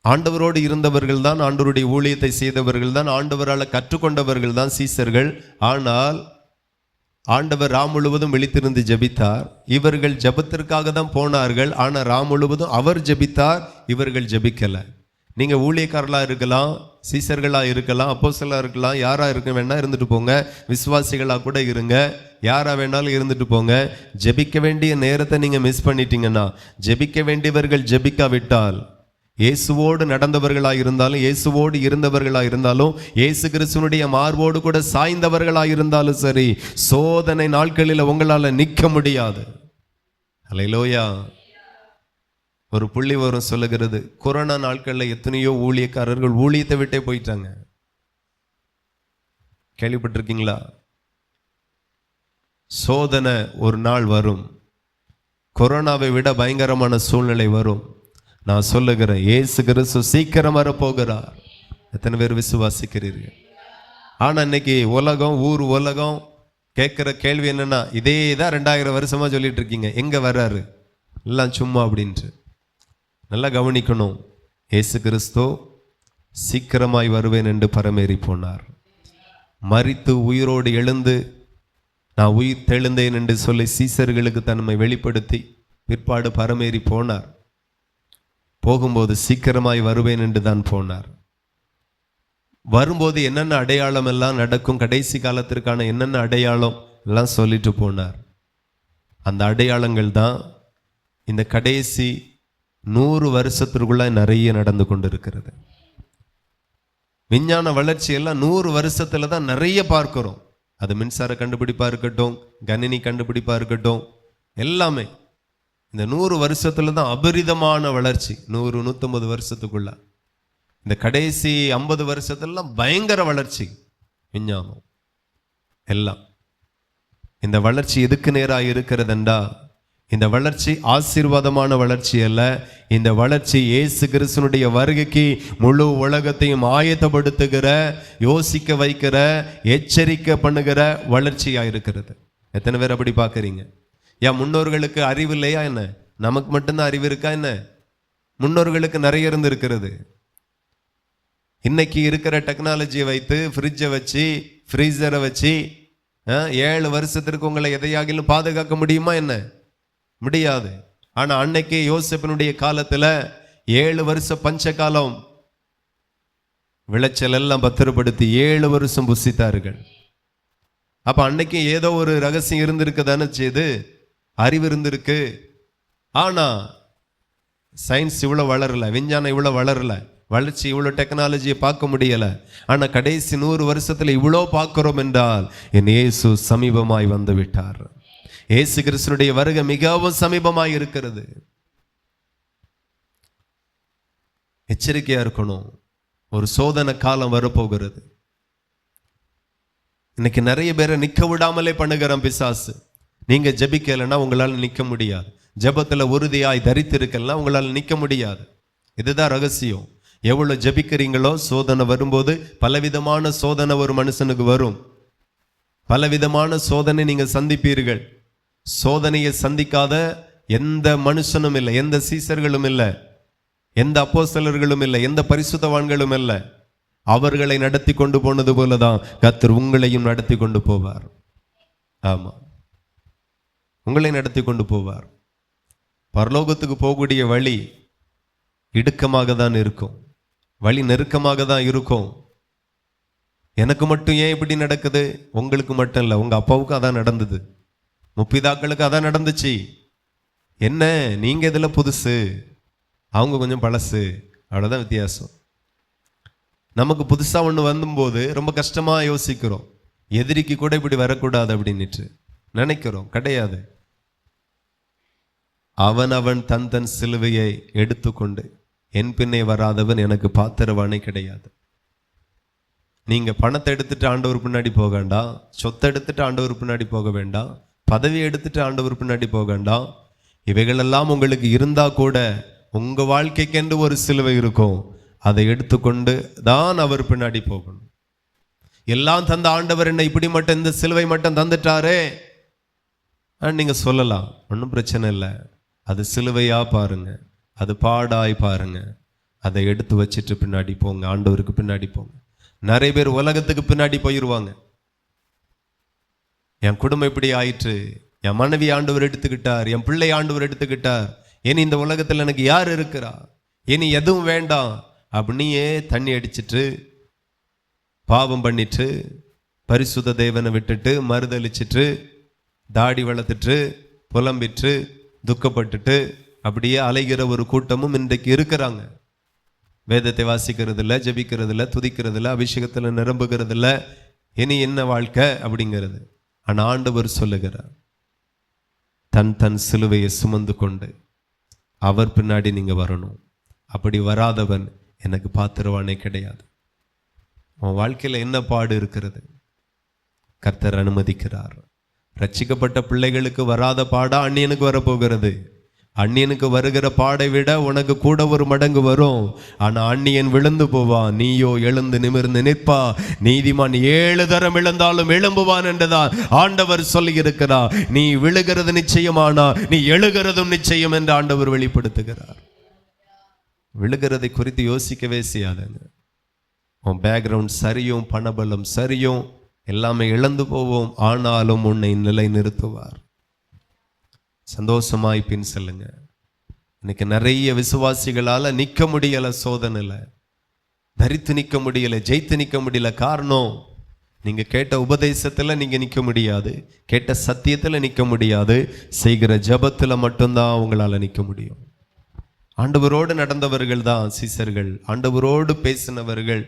ஆண்டவரோடு இருந்தவர்கள் தான், ஆண்டவருடைய ஊழியத்தை செய்தவர்கள் தான், ஆண்டவரால் கற்றுக்கொண்டவர்கள் தான் சீசர்கள். ஆனால் ஆண்டவர் ராம் முழுவதும் விழித்திருந்து ஜெபித்தார். இவர்கள் ஜெபத்திற்காக தான் போனார்கள். ஆனால் ராம் முழுவதும் அவர் ஜெபித்தார், இவர்கள் ஜெபிக்கல. நீங்க ஊழியக்காரர்களா இருக்கலாம், சீசர்களா இருக்கலாம், அப்போஸ்தலரா இருக்கலாம், யாரா இருக்க வேணா இருந்துட்டு போங்க, விசுவாசிகளா கூட இருங்க, யாரா வேணாலும் இருந்துட்டு போங்க. ஜெபிக்க வேண்டிய நேரத்தை நீங்க மிஸ் பண்ணிட்டீங்கன்னா, ஜெபிக்க வேண்டியவர்கள் ஜெபிக்காவிட்டால், இயேசுவோடு நடந்தவர்களா இருந்தாலும், இயேசுவோடு இருந்தவர்களா இருந்தாலும், இயேசு கிறிஸ்துவனுடைய மார்போடு கூட சாய்ந்தவர்களா இருந்தாலும் சரி, சோதனை நாட்களில் உங்களால நிற்க முடியாது. அல்லேலூயா. ஒரு புள்ளி வரும் சொல்லுகிறது, கொரோனா நாட்களில் எத்தனையோ ஊழியக்காரர்கள் ஊழியத்தை விட்டே போயிட்டாங்க. கேள்விப்பட்டிருக்கீங்களா? சோதனை ஒரு நாள் வரும், கொரோனாவை விட பயங்கரமான சூழ்நிலை வரும். நான் சொல்லுகிறேன், இயேசு கிறிஸ்து சீக்கிரம் வரப்போகிறார். எத்தனை பேர் விசுவாசிக்கிறீர்கள்? ஆனா இன்னைக்கு உலகம், ஊர் உலகம் கேட்கிற கேள்வி என்னன்னா, இதே தான் 2000 வருஷமா சொல்லிட்டு இருக்கீங்க, எங்க வர்றாரு? எல்லாம் சும்மா அப்படின்ட்டு. நல்லா கவனிக்கணும், இயேசு கிறிஸ்து சீக்கிரமாய் வருவேன் என்று பரமேறி போனார். மரித்து உயிரோடு எழுந்து நான் உயிர் தெழுந்தேன் என்று சொல்லி சீசர்களுக்கு தன்மை வெளிப்படுத்தி பிற்பாடு பரமேறி போனார். போகும்போது சீக்கிரமாய் வருவேன் என்று தான் போனார். வரும்போது என்னென்ன அடையாளம் எல்லாம் நடக்கும், கடைசி காலத்திற்கான என்னென்ன அடையாளம் எல்லாம் சொல்லிட்டு போனார். அந்த அடையாளங்கள் தான் இந்த கடைசி 100 வருஷத்திற்குள்ள நிறைய நடந்து கொண்டிருக்கிறது. விஞ்ஞான வளர்ச்சி எல்லாம் 100 வருஷத்துல தான் நிறைய பார்க்கிறோம். அது மின்சார கண்டுபிடிப்பா இருக்கட்டும், கணினி கண்டுபிடிப்பா இருக்கட்டும், எல்லாமே இந்த 100 வருஷத்துல தான் அபரிதமான வளர்ச்சி. 100-150 வருஷத்துக்குள்ள. இந்த கடைசி 50 வருஷத்துலாம் பயங்கர வளர்ச்சி விஞ்ஞானம் எல்லாம். இந்த வளர்ச்சி எதுக்கு நேராக இருக்கிறதுண்டா, இந்த வளர்ச்சி ஆசீர்வாதமான வளர்ச்சி அல்ல. இந்த வளர்ச்சி இயேசு கிறிஸ்துனுடைய வருகைக்கு முழு உலகத்தையும் ஆயத்தப்படுத்துகிற, யோசிக்க வைக்கிற, எச்சரிக்கை பண்ணுகிற வளர்ச்சியா இருக்கிறது. எத்தனை பேர் அப்படி பார்க்குறீங்க? ஏன் முன்னோர்களுக்கு அறிவு இல்லையா என்ன? நமக்கு மட்டும்தான் அறிவு இருக்கா என்ன? முன்னோர்களுக்கு நிறைய இருந்து இருக்கிறது. இன்னைக்கு இருக்கிற டெக்னாலஜியை வைத்து, ஃப்ரிட்ஜை வச்சு, ஃப்ரீசரை வச்சு 7 வருஷத்திற்கு உங்களை எதையாகிலும் பாதுகாக்க முடியுமா என்ன? முடியாது. ஆனா அன்னைக்கு யோசேப்பினுடைய காலத்துல 7 வருஷ பஞ்ச காலம் விளைச்சல் எல்லாம் பத்திரப்படுத்தி 7 வருஷம் புசித்தார்கள். அப்ப அன்னைக்கு ஏதோ ஒரு ரகசியம் இருந்திருக்கு தானே செய்து, அறிவு இருந்திருக்கு. ஆனா சயின்ஸ் இவ்வளவு வளரல, விஞ்ஞானம் இவ்வளவு வளரல, வளர்ச்சி இவ்வளவு டெக்னாலஜியை பார்க்க முடியல. ஆனா கடைசி 100 வருஷத்துல இவ்வளோ பார்க்கிறோம் என்றால், என் இயேசு சமீபமாய் வந்து விட்டார். இயேசு கிறிஸ்துனுடைய வருகை மிகவும் சமீபமாய் இருக்கிறது. எச்சரிக்கையா இருக்கணும். ஒரு சோதனை காலம் வரப்போகிறது. இன்னைக்கு நிறைய பேரை நிக்க விடாமலே பண்ணுகிறான் பிசாசு. நீங்க ஜெபிக்கலைன்னா உங்களால நிக்க முடியாது. ஜெபத்துல உறுதியாய் தரித்திருக்கலன்னா உங்களால நிக்க முடியாது. இதுதான் ரகசியம். எவ்வளவு ஜெபிக்கிறீங்களோ, சோதனை வரும்போது பலவிதமான சோதனை ஒரு மனுஷனுக்கு வரும். பலவிதமான சோதனை நீங்க சந்திப்பீர்கள். சோதனையை சந்திக்காத எந்த மனுஷனும் இல்லை, எந்த சீசர்களும் இல்லை, எந்த அப்போஸ்தலர்களும் இல்லை, எந்த பரிசுத்தவான்களும் இல்லை. அவர்களை நடத்தி கொண்டு போனது போலதான் கர்த்தர் உங்களையும் நடத்தி கொண்டு போவார். ஆமா, உங்களை நடத்தி கொண்டு போவார். பரலோகத்துக்கு போகக்கூடிய வழி இடுக்கமாக தான் இருக்கும், வழி நெருக்கமாக தான் இருக்கும். எனக்கு மட்டும் ஏன் இப்படி நடக்குது? உங்களுக்கு மட்டும் இல்லை, உங்க அப்பாவுக்கும் அதான் நடந்தது, முப்பிதாக்களுக்கு அதான் நடந்துச்சு. என்ன நீங்க இதுல புதுசு, அவங்க கொஞ்சம் பழசு, அவ்வளவுதான் வித்தியாசம். நமக்கு புதுசா ஒண்ணு வந்தும்போது ரொம்ப கஷ்டமா யோசிக்கிறோம். எதிரிக்கு கூட இப்படி வரக்கூடாது அப்படின்னுட்டு நினைக்கிறோம். கிடையாது. அவன் தன் சிலுவையை எடுத்துக்கொண்டு என் பின்னே வராதவன் எனக்கு பாத்திரவானே கிடையாது. நீங்க பணத்தை எடுத்துட்டு ஆண்டவர் பின்னாடி போக வேண்டாம், சொத்தை எடுத்துட்டு ஆண்டவர் பின்னாடி போக வேண்டாம், பதவி எடுத்துட்டு ஆண்டவர் பின்னாடி போக வேண்டாம். இவைகளெல்லாம் உங்களுக்கு இருந்தா கூட உங்க வாழ்க்கைக்கென்று ஒரு சிலுவை இருக்கும். அதை எடுத்துக்கொண்டு தான் அவர் பின்னாடி போகணும். எல்லாம் தந்த ஆண்டவர் என்னை இப்படி மட்டும் இந்த சிலுவை மட்டும் தந்துட்டாரே நீங்க சொல்லலாம், ஒன்றும் பிரச்சனை இல்லை. அது சிலுவையா பாருங்க, அது பாடாய் பாருங்க, அதை எடுத்து வச்சுட்டு பின்னாடி போங்க, ஆண்டவருக்கு பின்னாடி போங்க. நிறைய பேர் உலகத்துக்கு பின்னாடி போயிடுவாங்க. என் குடும்பம் இப்படி ஆயிற்று, என் மனைவி ஆண்டவர் எடுத்துக்கிட்டார், என் பிள்ளை ஆண்டவர் எடுத்துக்கிட்டார், இனி இந்த உலகத்தில் எனக்கு யார் இருக்கிறா, இனி எதுவும் வேண்டாம் அப்படியே தண்ணி அடிச்சிட்டு பாவம் பண்ணிட்டு பரிசுத்த தேவனை விட்டுட்டு மறுதளிச்சிட்டு தாடி வளர்த்துட்டு புலம்பிட்டு துக்கப்பட்டுட்டு அப்படியே அலைகிற ஒரு கூட்டமும் இன்றைக்கு இருக்கிறாங்க. வேதத்தை வாசிக்கிறது இல்லை, ஜெபிக்கிறது இல்லை, துதிக்கிறது இல்லை, அபிஷேகத்தில் நிரம்புகிறது இல்லை. இனி என்ன வாழ்க்கை அப்படிங்கிறது. ஆனால் ஆண்டவர் சொல்லுகிறார், தன் தன் சிலுவையை சுமந்து கொண்டு அவர் பின்னாடி நீங்க வரணும். அப்படி வராதவன் எனக்கு பாத்திரவானே கிடையாது. உன் வாழ்க்கையில் என்ன பாடு இருக்கிறது கர்த்தர் அனுமதிக்கிறார். ரட்சிக்கப்பட்ட பிள்ளைகளுக்கு வராத பாடா அந்நியனுக்கு வரப்போகிறது. அந்நியனுக்கு வருகிற பாடை விட உனக்கு கூட ஒரு மடங்கு வரும். ஆனா அந்நியன் விழுந்து போவான், நீயோ எழுந்து நிமிர்ந்து நிற்பா. நீதிமான் 7 தரம் விழுந்தாலும் எழும்புவான் என்றுதான் ஆண்டவர் சொல்லி இருக்கிறார். நீ விழுகிறது நிச்சயமானா நீ எழுகிறதும் நிச்சயம் என்று ஆண்டவர் வெளிப்படுத்துகிறார். விழுகிறதை குறித்து யோசிக்கவே செய்யாதங்க. உன் பேக்ரவுண்ட் சரியும், பணபலம் சரியும், எல்லாமே இழந்து போவோம். ஆனாலும் உன்னை நிலை நிறுத்துவார். சந்தோஷமாய் பின் செல்லுங்க. இன்னைக்கு நிறைய விசுவாசிகளால நிக்க முடியல, சோதனையில தரித்து நிக்க முடியல, ஜெயித்து நிக்க முடியல. காரணம், நீங்க கேட்ட உபதேசத்துல நீங்க நிக்க முடியாது, கேட்ட சத்தியத்துல நிக்க முடியாது, செய்கிற ஜபத்துல மட்டும்தான் உங்களால நிக்க முடியும். ஆண்டவரோடு நடந்தவர்கள் தான் சீசர்கள், ஆண்டவரோடு பேசினவர்கள்,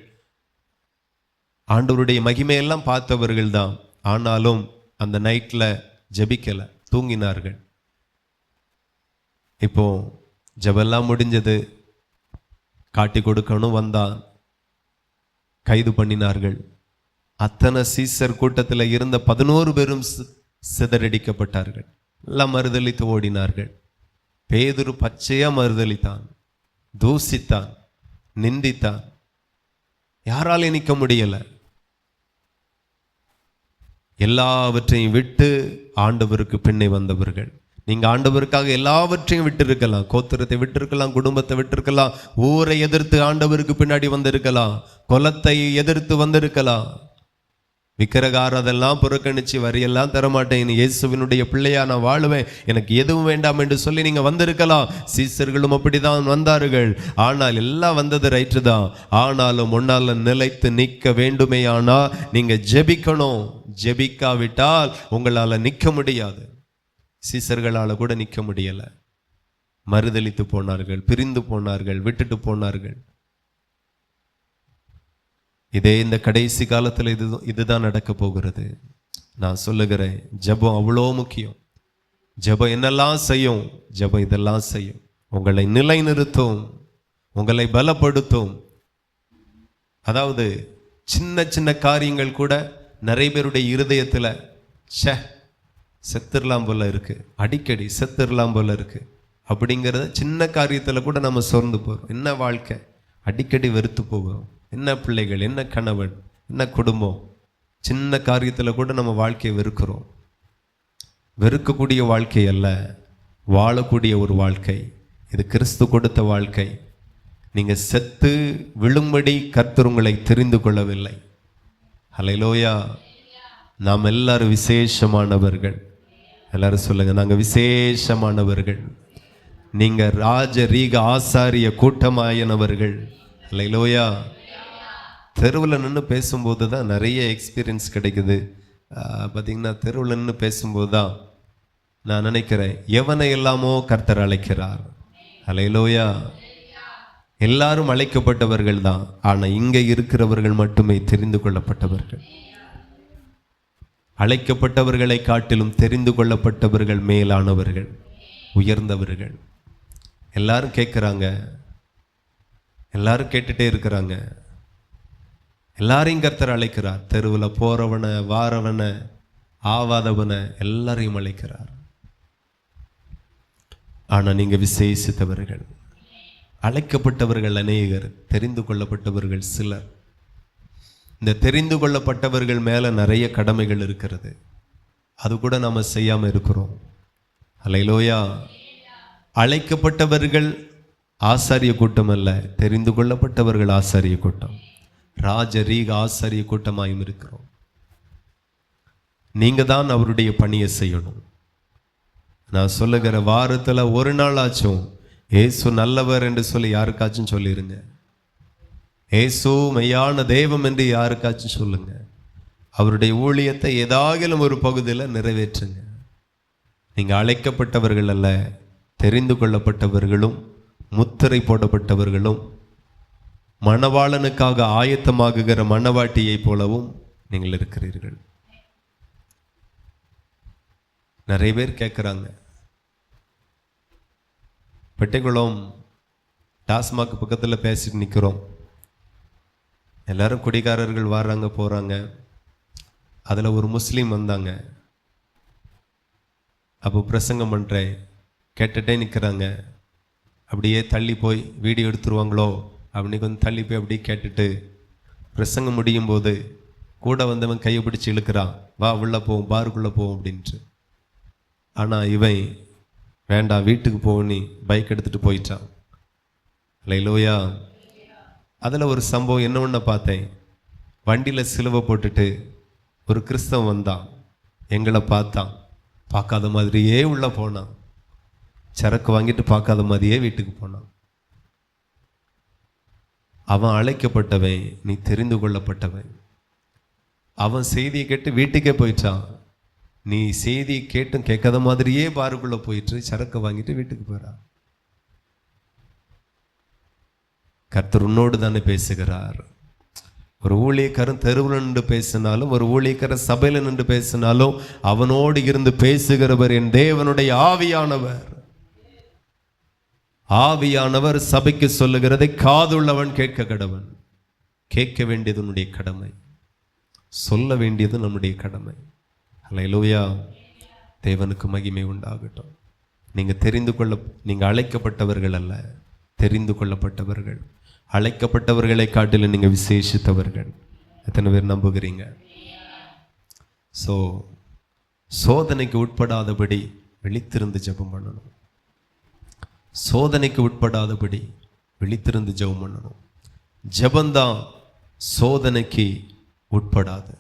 ஆண்டவருடைய மகிமையெல்லாம் பார்த்தவர்கள் தான். ஆனாலும் அந்த நைட்ல ஜெபிக்கல, தூங்கினார்கள். இப்போ ஜெபெல்லாம் முடிஞ்சது, காட்டி கொடுக்கணும் வந்தான், கைது பண்ணினார்கள். அத்தனை சீசர் கூட்டத்தில் இருந்த 11 பேரும் சிதறடிக்கப்பட்டார்கள். எல்லாம் மறுதளித்து ஓடினார்கள். பேதுரு பச்சையா மறுதளித்தான், தூசித்தான், நிந்தித்தான். யாராலே நிற்க முடியல. எல்லாவற்றையும் விட்டு ஆண்டவருக்கு பின்னே வந்தவர்கள். நீங்க ஆண்டவருக்காக எல்லாவற்றையும் விட்டு இருக்கலாம், கோத்திரத்தை விட்டு இருக்கலாம், குடும்பத்தை விட்டு இருக்கலாம், ஊரை எதிர்த்து ஆண்டவருக்கு பின்னாடி வந்திருக்கலாம், குலத்தை எதிர்த்து வந்திருக்கலாம். விக்கிரகாரம் அதெல்லாம் புறக்கணிச்சு வரியெல்லாம் தரமாட்டேன், இயேசுவினுடைய பிள்ளையா நான் வாழுவேன், எனக்கு எதுவும் வேண்டாம் என்று சொல்லி நீங்க வந்திருக்கலாம். சீசர்களும் அப்படிதான் வந்தார்கள். ஆனால் எல்லாம் வந்தது ரைட்டு தான். ஆனாலும் முன்னால நிலைத்து நிற்க வேண்டுமே. ஆனா நீங்க ஜெபிக்கணும். ஜெபிக்காவிட்டால் உங்களால நிற்க முடியாது. சீசர்களால கூட நிற்க முடியல. மறுதளித்து போனார்கள், பிரிந்து போனார்கள், விட்டுட்டு போனார்கள். இதே இந்த கடைசி காலத்தில் இதுதான் நடக்க போகிறது. நான் சொல்லுகிறேன், ஜெபம் அவ்வளோ முக்கியம். ஜெபம் என்னெல்லாம் செய்யும்? ஜெபம் இதெல்லாம் செய்யும். உங்களை நிலைநிறுத்தும், உங்களை பலப்படுத்தும். அதாவது சின்ன சின்ன காரியங்கள் கூட நிறைய பேருடைய இருதயத்தில் செத்துடலாம் போல இருக்கு, அடிக்கடி செத்துடலாம் போல இருக்கு அப்படிங்கிறத சின்ன காரியத்தில் கூட நம்ம சோர்ந்து போகிறோம். என்ன வாழ்க்கை, அடிக்கடி வெறுத்து போகிறோம். என்ன பிள்ளைகள், என்ன கணவன், என்ன குடும்பம், சின்ன காரியத்தில் கூட நம்ம வாழ்க்கையை வெறுக்கிறோம். வெறுக்கக்கூடிய வாழ்க்கை அல்ல, வாழக்கூடிய ஒரு வாழ்க்கை. இது கிறிஸ்து கொடுத்த வாழ்க்கை. நீங்க செத்து விழும்படி கர்த்தர் உங்களை தெரிந்து கொள்ளவில்லை. ஹல்லேலூயா. நாம் எல்லாரும் விசேஷமானவர்கள். எல்லாரும் சொல்லுங்க, நாங்க விசேஷமானவர்கள். நீங்க ராஜரீக ஆசாரிய கூட்டமாயனவர்கள். ஹல்லேலூயா. தெருவில் நின்று பேசும்போது தான் நிறைய எக்ஸ்பீரியன்ஸ் கிடைக்குது. பார்த்தீங்கன்னா தெருவில் நின்று பேசும்போது தான் நான் நினைக்கிறேன், எவனை எல்லாமோ கர்த்தர் அழைக்கிறார். ஹல்லேலூயா. எல்லாரும் அழைக்கப்பட்டவர்கள் தான். ஆனால் இங்கே இருக்கிறவர்கள் மட்டுமே தெரிந்து கொள்ளப்பட்டவர்கள். அழைக்கப்பட்டவர்களை காட்டிலும் தெரிந்து கொள்ளப்பட்டவர்கள் மேலானவர்கள், உயர்ந்தவர்கள். எல்லாரும் கேட்குறாங்க, எல்லாரும் கேட்டுட்டே இருக்கிறாங்க. எல்லாரையும் கர்த்தர் அழைக்கிறார். தெருவில் போறவனை, வாரவனை, ஆவாதவனை எல்லாரையும் அழைக்கிறார். ஆனால் நீங்க விசேஷித்தவர்கள். அழைக்கப்பட்டவர்கள் அநேகர், தெரிந்து கொள்ளப்பட்டவர்கள் சிலர். இந்த தெரிந்து கொள்ளப்பட்டவர்கள் மேலே நிறைய கடமைகள் இருக்கிறது, அது கூட நாம் செய்யாமல் இருக்கிறோம். அல்லேலூயா. அழைக்கப்பட்டவர்கள் ஆசாரிய கூட்டம் அல்ல, தெரிந்து கொள்ளப்பட்டவர்கள் ஆசாரிய கூட்டம், ராஜரீக ஆசாரிய கூட்டமாயும் இருக்கிறோம். நீங்க தான் அவருடைய பணியை செய்யணும். நான் சொல்லுகிற வாரத்தில் ஒரு நாள் ஆச்சும் ஏசு நல்லவர் என்று சொல்லி யாருக்காச்சும் சொல்லிருங்க. ஏசு மெய்யான தெய்வம் என்று யாருக்காச்சும் சொல்லுங்க. அவருடைய ஊழியத்தை ஏதாகிலும் ஒரு பகுதியில் நிறைவேற்றுங்க. நீங்கள் அழைக்கப்பட்டவர்கள் அல்ல, தெரிந்து கொள்ளப்பட்டவர்களும் முத்திரை போடப்பட்டவர்களும் மணவாளனுக்காக ஆயத்தமாகுகிற மணவாட்டியை போலவும் நீங்கள் இருக்கிறீர்கள். நிறைய பேர் கேட்குறாங்க, பெட்டைக்குளம் டாஸ்மாக் பக்கத்தில் பேசிட்டு நிற்கிறோம், எல்லாரும் குடிகாரர்கள் வர்றாங்க போகிறாங்க, அதில் ஒரு முஸ்லீம் வந்தாங்க, அப்போ பிரசங்கம் பண்ணுறேன் கேட்டுகிட்டே நிற்கிறாங்க, அப்படியே தள்ளி போய் வீடியோ எடுத்துருவாங்களோ அப்படின்னு கொஞ்சம் தள்ளி போய் அப்படியே கேட்டுட்டு பிரசங்கம் முடியும் போது கூட வந்தவன் கையை பிடிச்சி இழுக்கிறான், வா உள்ளே போவோம், பாருக்குள்ளே போவோம் அப்படின்ட்டு. ஆனால் இவன் வேண்டாம் வீட்டுக்கு போகணி பைக் எடுத்துகிட்டு போயிட்டான். அல்லேலூயா. அதில் ஒரு சம்பவம் என்ன ஒன்று பார்த்தேன். வண்டியில் சிலுவை போட்டுட்டு ஒரு கிறிஸ்தவன் வந்தான், எங்களை பார்த்தான், பார்க்காத மாதிரியே உள்ளே போனான், சரக்கு வாங்கிட்டு பார்க்காத மாதிரியே வீட்டுக்கு போனான். அவன் அழைக்கப்பட்டவன், நீ தெரிந்து கொள்ளப்பட்டவன். அவன் செய்தியை கேட்டு வீட்டுக்கே போயிட்டான், நீ செய்தியை கேட்டும் கேட்காத மாதிரியே பாருக்குள்ளே போயிட்டு சரக்கு வாங்கிட்டு வீட்டுக்கு போகிறான். கர்த்தர் உன்னோடு தானே பேசுகிறார். ஒரு ஊழியக்காரன் தெருவில் நின்று பேசினாலும், ஒரு ஊழியக்காரன் சபையில் நின்று பேசினாலும், அவனோடு இருந்து பேசுகிறவர் என் தேவனுடைய ஆவியானவர். ஆவியானவர் சபைக்கு சொல்லுகிறதை காதுள்ளவன் கேட்க கடவன். கேட்க வேண்டியது உன்னுடைய கடமை, சொல்ல வேண்டியது நம்முடைய கடமை. அல்லேலூயா. தேவனுக்கு மகிமை உண்டாகட்டும். நீங்கள் அழைக்கப்பட்டவர்கள் அல்ல, தெரிந்து கொள்ளப்பட்டவர்கள். அழைக்கப்பட்டவர்களை காட்டிலும் நீங்கள் விசேஷித்தவர்கள். எத்தனை பேர் நம்புகிறீங்க? சோதனைக்கு உட்படாதபடி விழித்திருந்து ஜெபம் பண்ணணும். சோதனைக்கு உட்படாதபடி விழித்திருந்து ஜெபம் பண்ணணும். ஜெபந்தான் சோதனைக்கு உட்படாது.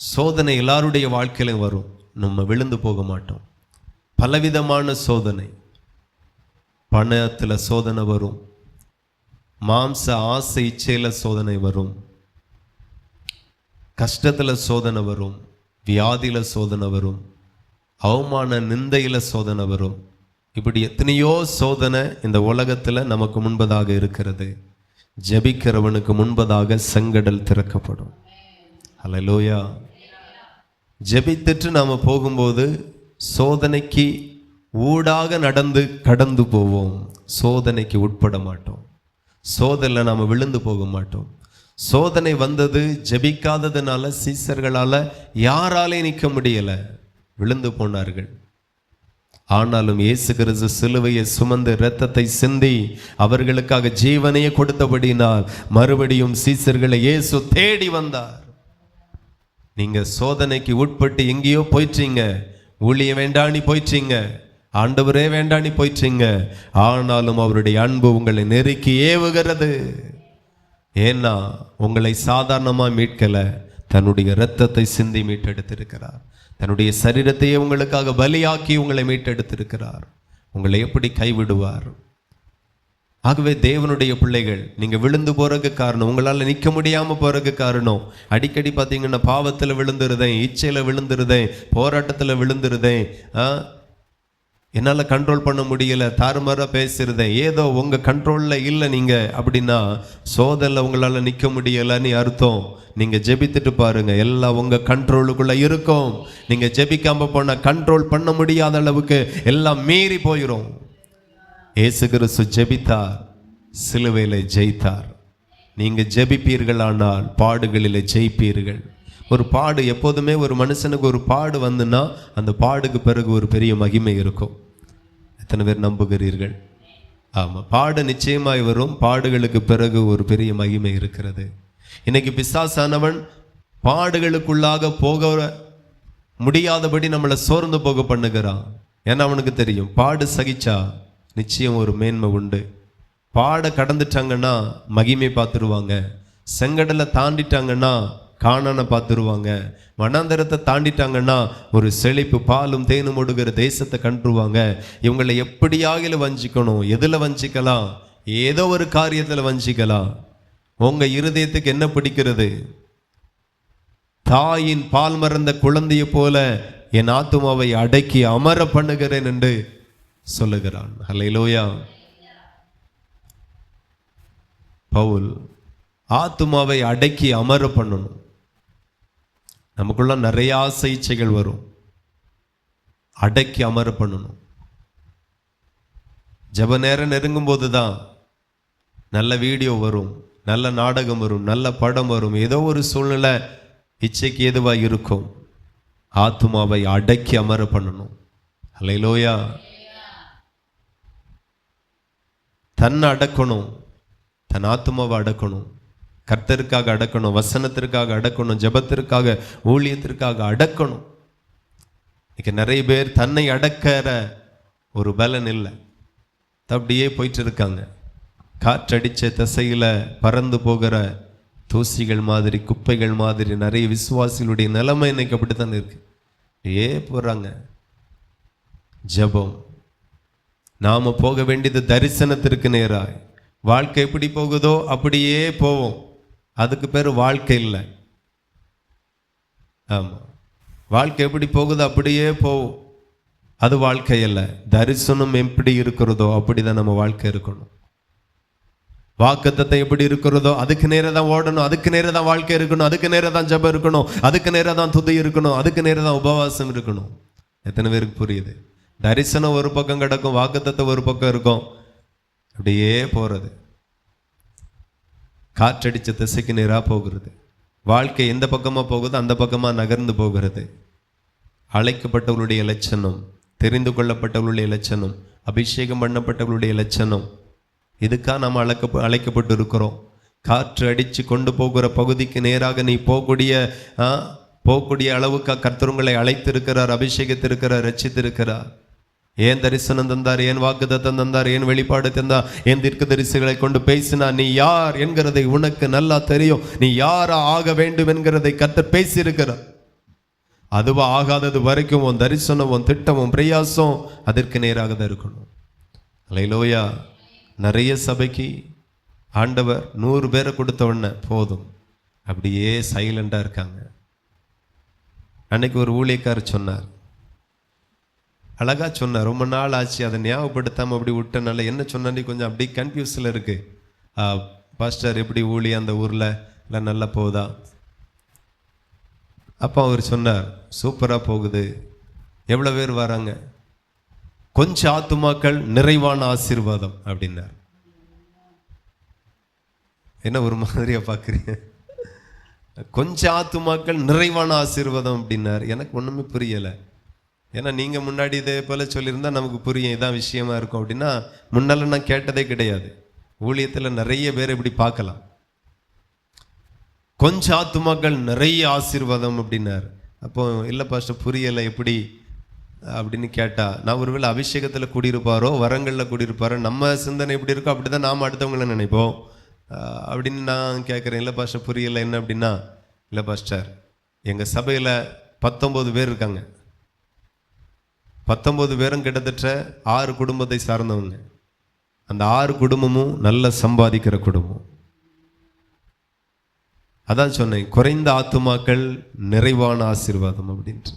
சோதனை எல்லாருடைய வாழ்க்கையிலும் வரும், நம்ம விழுந்து போக மாட்டோம். பலவிதமான சோதனை, பணத்தில் சோதனை வரும், மாம்ச ஆசை இச்சையில் சோதனை வரும், கஷ்டத்தில் சோதனை வரும், வியாதியில் சோதனை வரும், அவமான நிந்தையில் சோதனை வரும். இப்படி எத்தனையோ சோதனை இந்த உலகத்தில் நமக்கு முன்பதாக இருக்கிறது. ஜெபிக்கிறவனுக்கு முன்பதாக செங்கடல் திறக்கப்படும். அல்லேலூயா. ஜெபித்துட்டு நாம் போகும்போது சோதனைக்கு ஊடாக நடந்து கடந்து போவோம், சோதனைக்கு உட்பட மாட்டோம். சோதனையில் நாம் விழுந்து போக மாட்டோம். சோதனை வந்தது ஜெபிக்காததுனால சீசர்களால் யாராலே நிற்க முடியலை, விழுந்து போனார்கள். ஆனாலும் இயேசு கிறிஸ்து சிலுவையை சுமந்து இரத்தத்தை சிந்தி அவர்களுக்காக ஜீவனையே கொடுத்தபடினால் மறுபடியும் சீசர்களை இயேசு தேடி வந்தார். நீங்க சோதனைக்கு உட்பட்டு எங்கேயோ போயிட்டீங்க, ஊழிய வேண்டாணி போயிட்டீங்க, ஆண்டவரே வேண்டாணி போயிட்டீங்க. ஆனாலும் அவருடைய அன்பு உங்களை நெருக்கி ஏவுகிறது. ஏன்னா உங்களை சாதாரணமாக மீட்கல, தன்னுடைய இரத்தத்தை சிந்தி மீட்டெடுத்திருக்கிறார். தன்னுடைய சரீரத்தையே உங்களுக்காக பலியாக்கி உங்களை மீட்டெடுத்திருக்கிறார். உங்களை எப்படி கைவிடுவார்? ஆகவே தேவனுடைய பிள்ளைகள், நீங்க விழுந்து போறதுக்கு காரணம், உங்களால் நிற்க முடியாம போறதுக்கு காரணம், அடிக்கடி பார்த்தீங்கன்னா பாவத்தில் விழுந்துருதேன், இச்சையில விழுந்துருதேன், போராட்டத்தில் விழுந்துருதேன், என்னால் கண்ட்ரோல் பண்ண முடியல, தாறுமாறா பேசுறதேன், ஏதோ உங்க கண்ட்ரோல்ல இல்லை நீங்க அப்படின்னா சோதனையில் உங்களால் நிற்க முடியலன்னு அர்த்தம். நீங்க ஜெபித்துட்டு பாருங்க, எல்லாம் உங்க கண்ட்ரோலுக்குள்ள இருக்கும். நீங்க ஜெபிக்காம போனா கண்ட்ரோல் பண்ண முடியாத அளவுக்கு எல்லாம் மீறி போயிடும். இயேசு கிறிஸ்து ஜெபித்தார், சிலுவையிலே ஜெயித்தார். நீங்க ஜெபிப்பீர்களானால் பாடுகளிலே ஜெயிப்பீர்கள். ஒரு பாடு எப்போதுமே ஒரு மனுஷனுக்கு ஒரு பாடு வந்துன்னா அந்த பாடுக்கு பிறகு ஒரு பெரிய மகிமை இருக்கும். எத்தனை பேர் நம்புகிறீர்கள்? ஆமா, பாடு நிச்சயமாய் வரும். பாடுகளுக்கு பிறகு ஒரு பெரிய மகிமை இருக்கிறது. இன்னைக்கு பிசாசானவன் பாடுகளுக்குள்ளாக போக முடியாதபடி நம்மளை சோர்ந்து போக பண்ணுகிறான். ஏன்னா அவனுக்கு தெரியும், பாடு சகிச்சா நிச்சயம் ஒரு மேன்மை உண்டு. பாட கடந்துட்டாங்கன்னா மகிமை பார்த்துருவாங்க. செங்கடலை தாண்டிட்டாங்கன்னா காணான பார்த்துருவாங்க. வனாந்தரத்தை தாண்டிட்டாங்கன்னா ஒரு செழிப்பு பாலும் தேனும் ஒடுகிற தேசத்தை கண்டுருவாங்க. இவங்களை எப்படியாக வஞ்சிக்கணும், எதில் வஞ்சிக்கலாம்? ஏதோ ஒரு காரியத்தில் வஞ்சிக்கலாம். உங்க இருதயத்துக்கு என்ன பிடிக்கிறது? தாயின் பால் மறந்த குழந்தையை போல என் ஆத்துமாவை அடக்கி அமர பண்ணுகிறேன் என்று சொல்லுகிறான். ஹல்லேலூயா. பவுல் ஆத்துமாவை அடக்கி அமர பண்ணணும். நமக்குள்ள நிறைய ஆசை இச்சைகள் வரும், அடக்கி அமர பண்ணணும். ஜெப நேரம் நெருங்கும் போது தான் நல்ல வீடியோ வரும், நல்ல நாடகம் வரும், நல்ல படம் வரும். ஏதோ ஒரு சூழ்நிலை இச்சைக்கு ஏதுவா இருக்கும். ஆத்துமாவை அடக்கி அமர பண்ணணும். ஹல்லேலூயா. தன்னை அடக்கணும், தன் ஆத்துமாவை அடக்கணும், கர்த்தருக்காக அடக்கணும், வசனத்திற்காக அடக்கணும், ஜெபத்திற்காக ஊழியத்திற்காக அடக்கணும். இன்னைக்கு நிறைய பேர் தன்னை அடக்கிற ஒரு பலன் இல்லை, அப்படியே போயிட்டு இருக்காங்க. காற்றடிச்ச திசையில பறந்து போகிற தூசிகள் மாதிரி, குப்பைகள் மாதிரி நிறைய விசுவாசிகளுடைய நிலைமை இன்னைக்கு அப்படித்தான் இருக்கு. போறாங்க. ஜெபம், நாம போக வேண்டியது தரிசனத்திற்கு நேராய். வாழ்க்கை எப்படி போகுதோ அப்படியே போவோம், அதுக்கு பேர் வாழ்க்கை இல்லை. ஆமா, வாழ்க்கை எப்படி போகுதோ அப்படியே போவோம், அது வாழ்க்கை இல்லை. தரிசனம் எப்படி இருக்கிறதோ அப்படிதான் நம்ம வாழ்க்கை இருக்கணும். வாக்குத்தத்தம் எப்படி இருக்கிறதோ அதுக்கு நேரம் தான் ஓடணும், அதுக்கு நேரம் தான் வாழ்க்கை இருக்கணும், அதுக்கு நேரம் தான் ஜெபம் இருக்கணும், அதுக்கு நேரம் தான் துதி இருக்கணும், அதுக்கு நேரம் தான் உபவாசம் இருக்கணும். எத்தனை பேருக்கு புரியுது? தரிசனம் ஒரு பக்கம் கிடக்கும், வாக்குத்தத்தம் ஒரு பக்கம் இருக்கும், அப்படியே போறது. காற்றடிச்ச திசைக்கு நேராக போகிறது. வாழ்க்கை எந்த பக்கமாக போகுதோ அந்த பக்கமாக நகர்ந்து போகிறது. அழைக்கப்பட்டவர்களுடைய லட்சணம், தெரிந்து கொள்ளப்பட்டவர்களுடைய லட்சணம், அபிஷேகம் பண்ணப்பட்டவர்களுடைய லட்சணம், இதுக்காக நாம் அழைக்கப்பட்டு இருக்கிறோம். காற்று அடித்து கொண்டு போகிற பகுதிக்கு நேராக நீ போகக்கூடிய அளவுக்கு கர்த்தருங்களை அழைத்திருக்கிறார், அபிஷேகத்திருக்கிறார், ரட்சித்திருக்கிறார். ஏன் தரிசனம் தந்தார், ஏன் வாக்குத்தத்தம் தந்தார், ஏன் வெளிப்பாடு தந்தார், ஏன் தீர்க்கதரிசிகளை கொண்டு பேசினார். நீ யார் என்கிறதை உனக்கு நல்லா தெரியும். நீ யாரா ஆக வேண்டும் என்கிறதை கர்த்தர் பேசியிருக்கிறார். அதுவா ஆகாதது வரைக்கும் உன் தரிசனம், உன் திட்டம், உன் பிரயாசம் அதற்கு நேராக தான் இருக்கணும். அல்லேலூயா. நிறைய சபைக்கு ஆண்டவர் 100 பேரை கொடுத்த உடனே போதும், அப்படியே சைலண்டா இருக்காங்க. அன்னைக்கு ஒரு ஊழியக்காரர் சொன்னார், அழகா சொன்னார். ரொம்ப நாள் ஆச்சு, அதை ஞாபகப்படுத்தாம அப்படி விட்டனால என்ன சொன்னான்னு கொஞ்சம் அப்படி கன்ஃபியூஸில் இருக்கு. பாஸ்டர் எப்படி ஊழியம் அந்த ஊரில் எல்லாம் நல்லா போகுதா? அப்போ அவர் சொன்னார், சூப்பராக போகுது. எவ்வளோ பேர் வராங்க? கொஞ்சம் ஆத்துமாக்கள், நிறைவான ஆசீர்வாதம் அப்படின்னார். என்ன ஒரு மாதிரியா பார்க்குறீங்க? கொஞ்சம் ஆத்துமாக்கள், நிறைவான ஆசீர்வாதம் அப்படின்னார். எனக்கு ஒன்றுமே புரியலை. ஏன்னா நீங்கள் முன்னாடி இதே போல் சொல்லியிருந்தால் நமக்கு புரியும், இதான் விஷயமா இருக்கும் அப்படின்னா. முன்னால நான் கேட்டதே கிடையாது. ஊழியத்தில் நிறைய பேர் இப்படி பார்க்கலாம். கொஞ்சம் ஆத்துமாக்கள், நிறைய ஆசீர்வாதம் அப்படின்னார். அப்போ இல்லை பாஸ்டர் புரியலை எப்படி அப்படின்னு கேட்டா, நான் ஒருவேளை அபிஷேகத்தில் கூடியிருப்பாரோ, வரங்களில் கூடியிருப்பாரோ, நம்ம சிந்தனை எப்படி இருக்கோ அப்படி தான் நாம் அடுத்தவங்களை நினைப்போம் அப்படின்னு நான் கேட்குறேன். இல்லை பாஸ்டர் புரியலை என்ன அப்படின்னா, இல்லை பாஸ்டர் எங்கள் சபையில் 19 பேர் இருக்காங்க. 19 பேரும் கிட்டத்தட்ட 6 குடும்பத்தை சார்ந்தவங்க. அந்த 6 குடும்பமும் நல்ல சம்பாதிக்கிற குடும்பம். அதான் சொன்னேன், குறைந்த ஆத்துமாக்கள், நிறைவான ஆசீர்வாதம் அப்படின்ட்டு.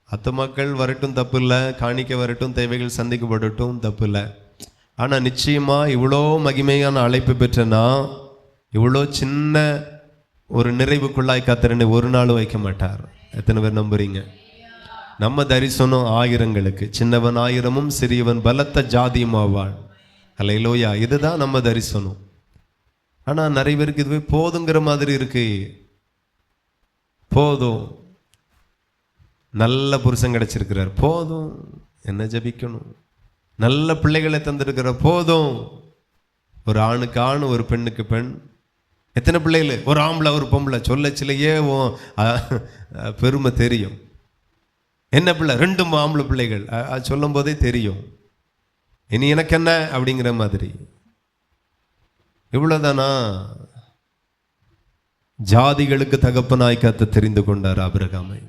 ஆத்துமாக்கள் வரட்டும் தப்பு இல்லை, காணிக்க வரட்டும், தேவைகள் சந்திக்கப்படட்டும் தப்பு இல்லை. ஆனால் நிச்சயமா இவ்வளோ மகிமையான அழைப்பு பெற்றனா இவ்வளோ சின்ன ஒரு நிறைவுக்குள்ளாய் கர்த்தர் ஒரு நாளும் வைக்க மாட்டார். எத்தனை பேர் நம்புறீங்க? நம்ம தரிசனம் ஆயிரங்களுக்கு, சின்னவன் ஆயிரமும் சிறியவன் பலத்த ஜாதியும் ஆவாள். அல்லேலூயா. இதுதான் நம்ம தரிசனம். ஆனால் நிறைய பேருக்கு இதுவே போதுங்கிற மாதிரி இருக்கு. போதும், நல்ல புருஷன் கிடைச்சிருக்கிறார், போதும், என்ன ஜபிக்கணும், நல்ல பிள்ளைகளை தந்திருக்கிற, போதும். ஒரு ஆணுக்கு ஆண், ஒரு பெண்ணுக்கு பெண். எத்தனை பிள்ளைகள்? ஒரு ஆம்பளை ஒரு பொம்பளை. சொல்லச்சிலையே பெருமை தெரியும். என்ன பிள்ளை? 2 ஆம்பளை பிள்ளைகள். அது சொல்லும் போதே தெரியும், இனி எனக்கு என்ன அப்படிங்கிற மாதிரி. இவ்வளவுதானா? ஜாதிகளுக்கு தகப்பனாய் கர்த்தர் தெரிந்து கொண்டார் ஆபிரகாமை.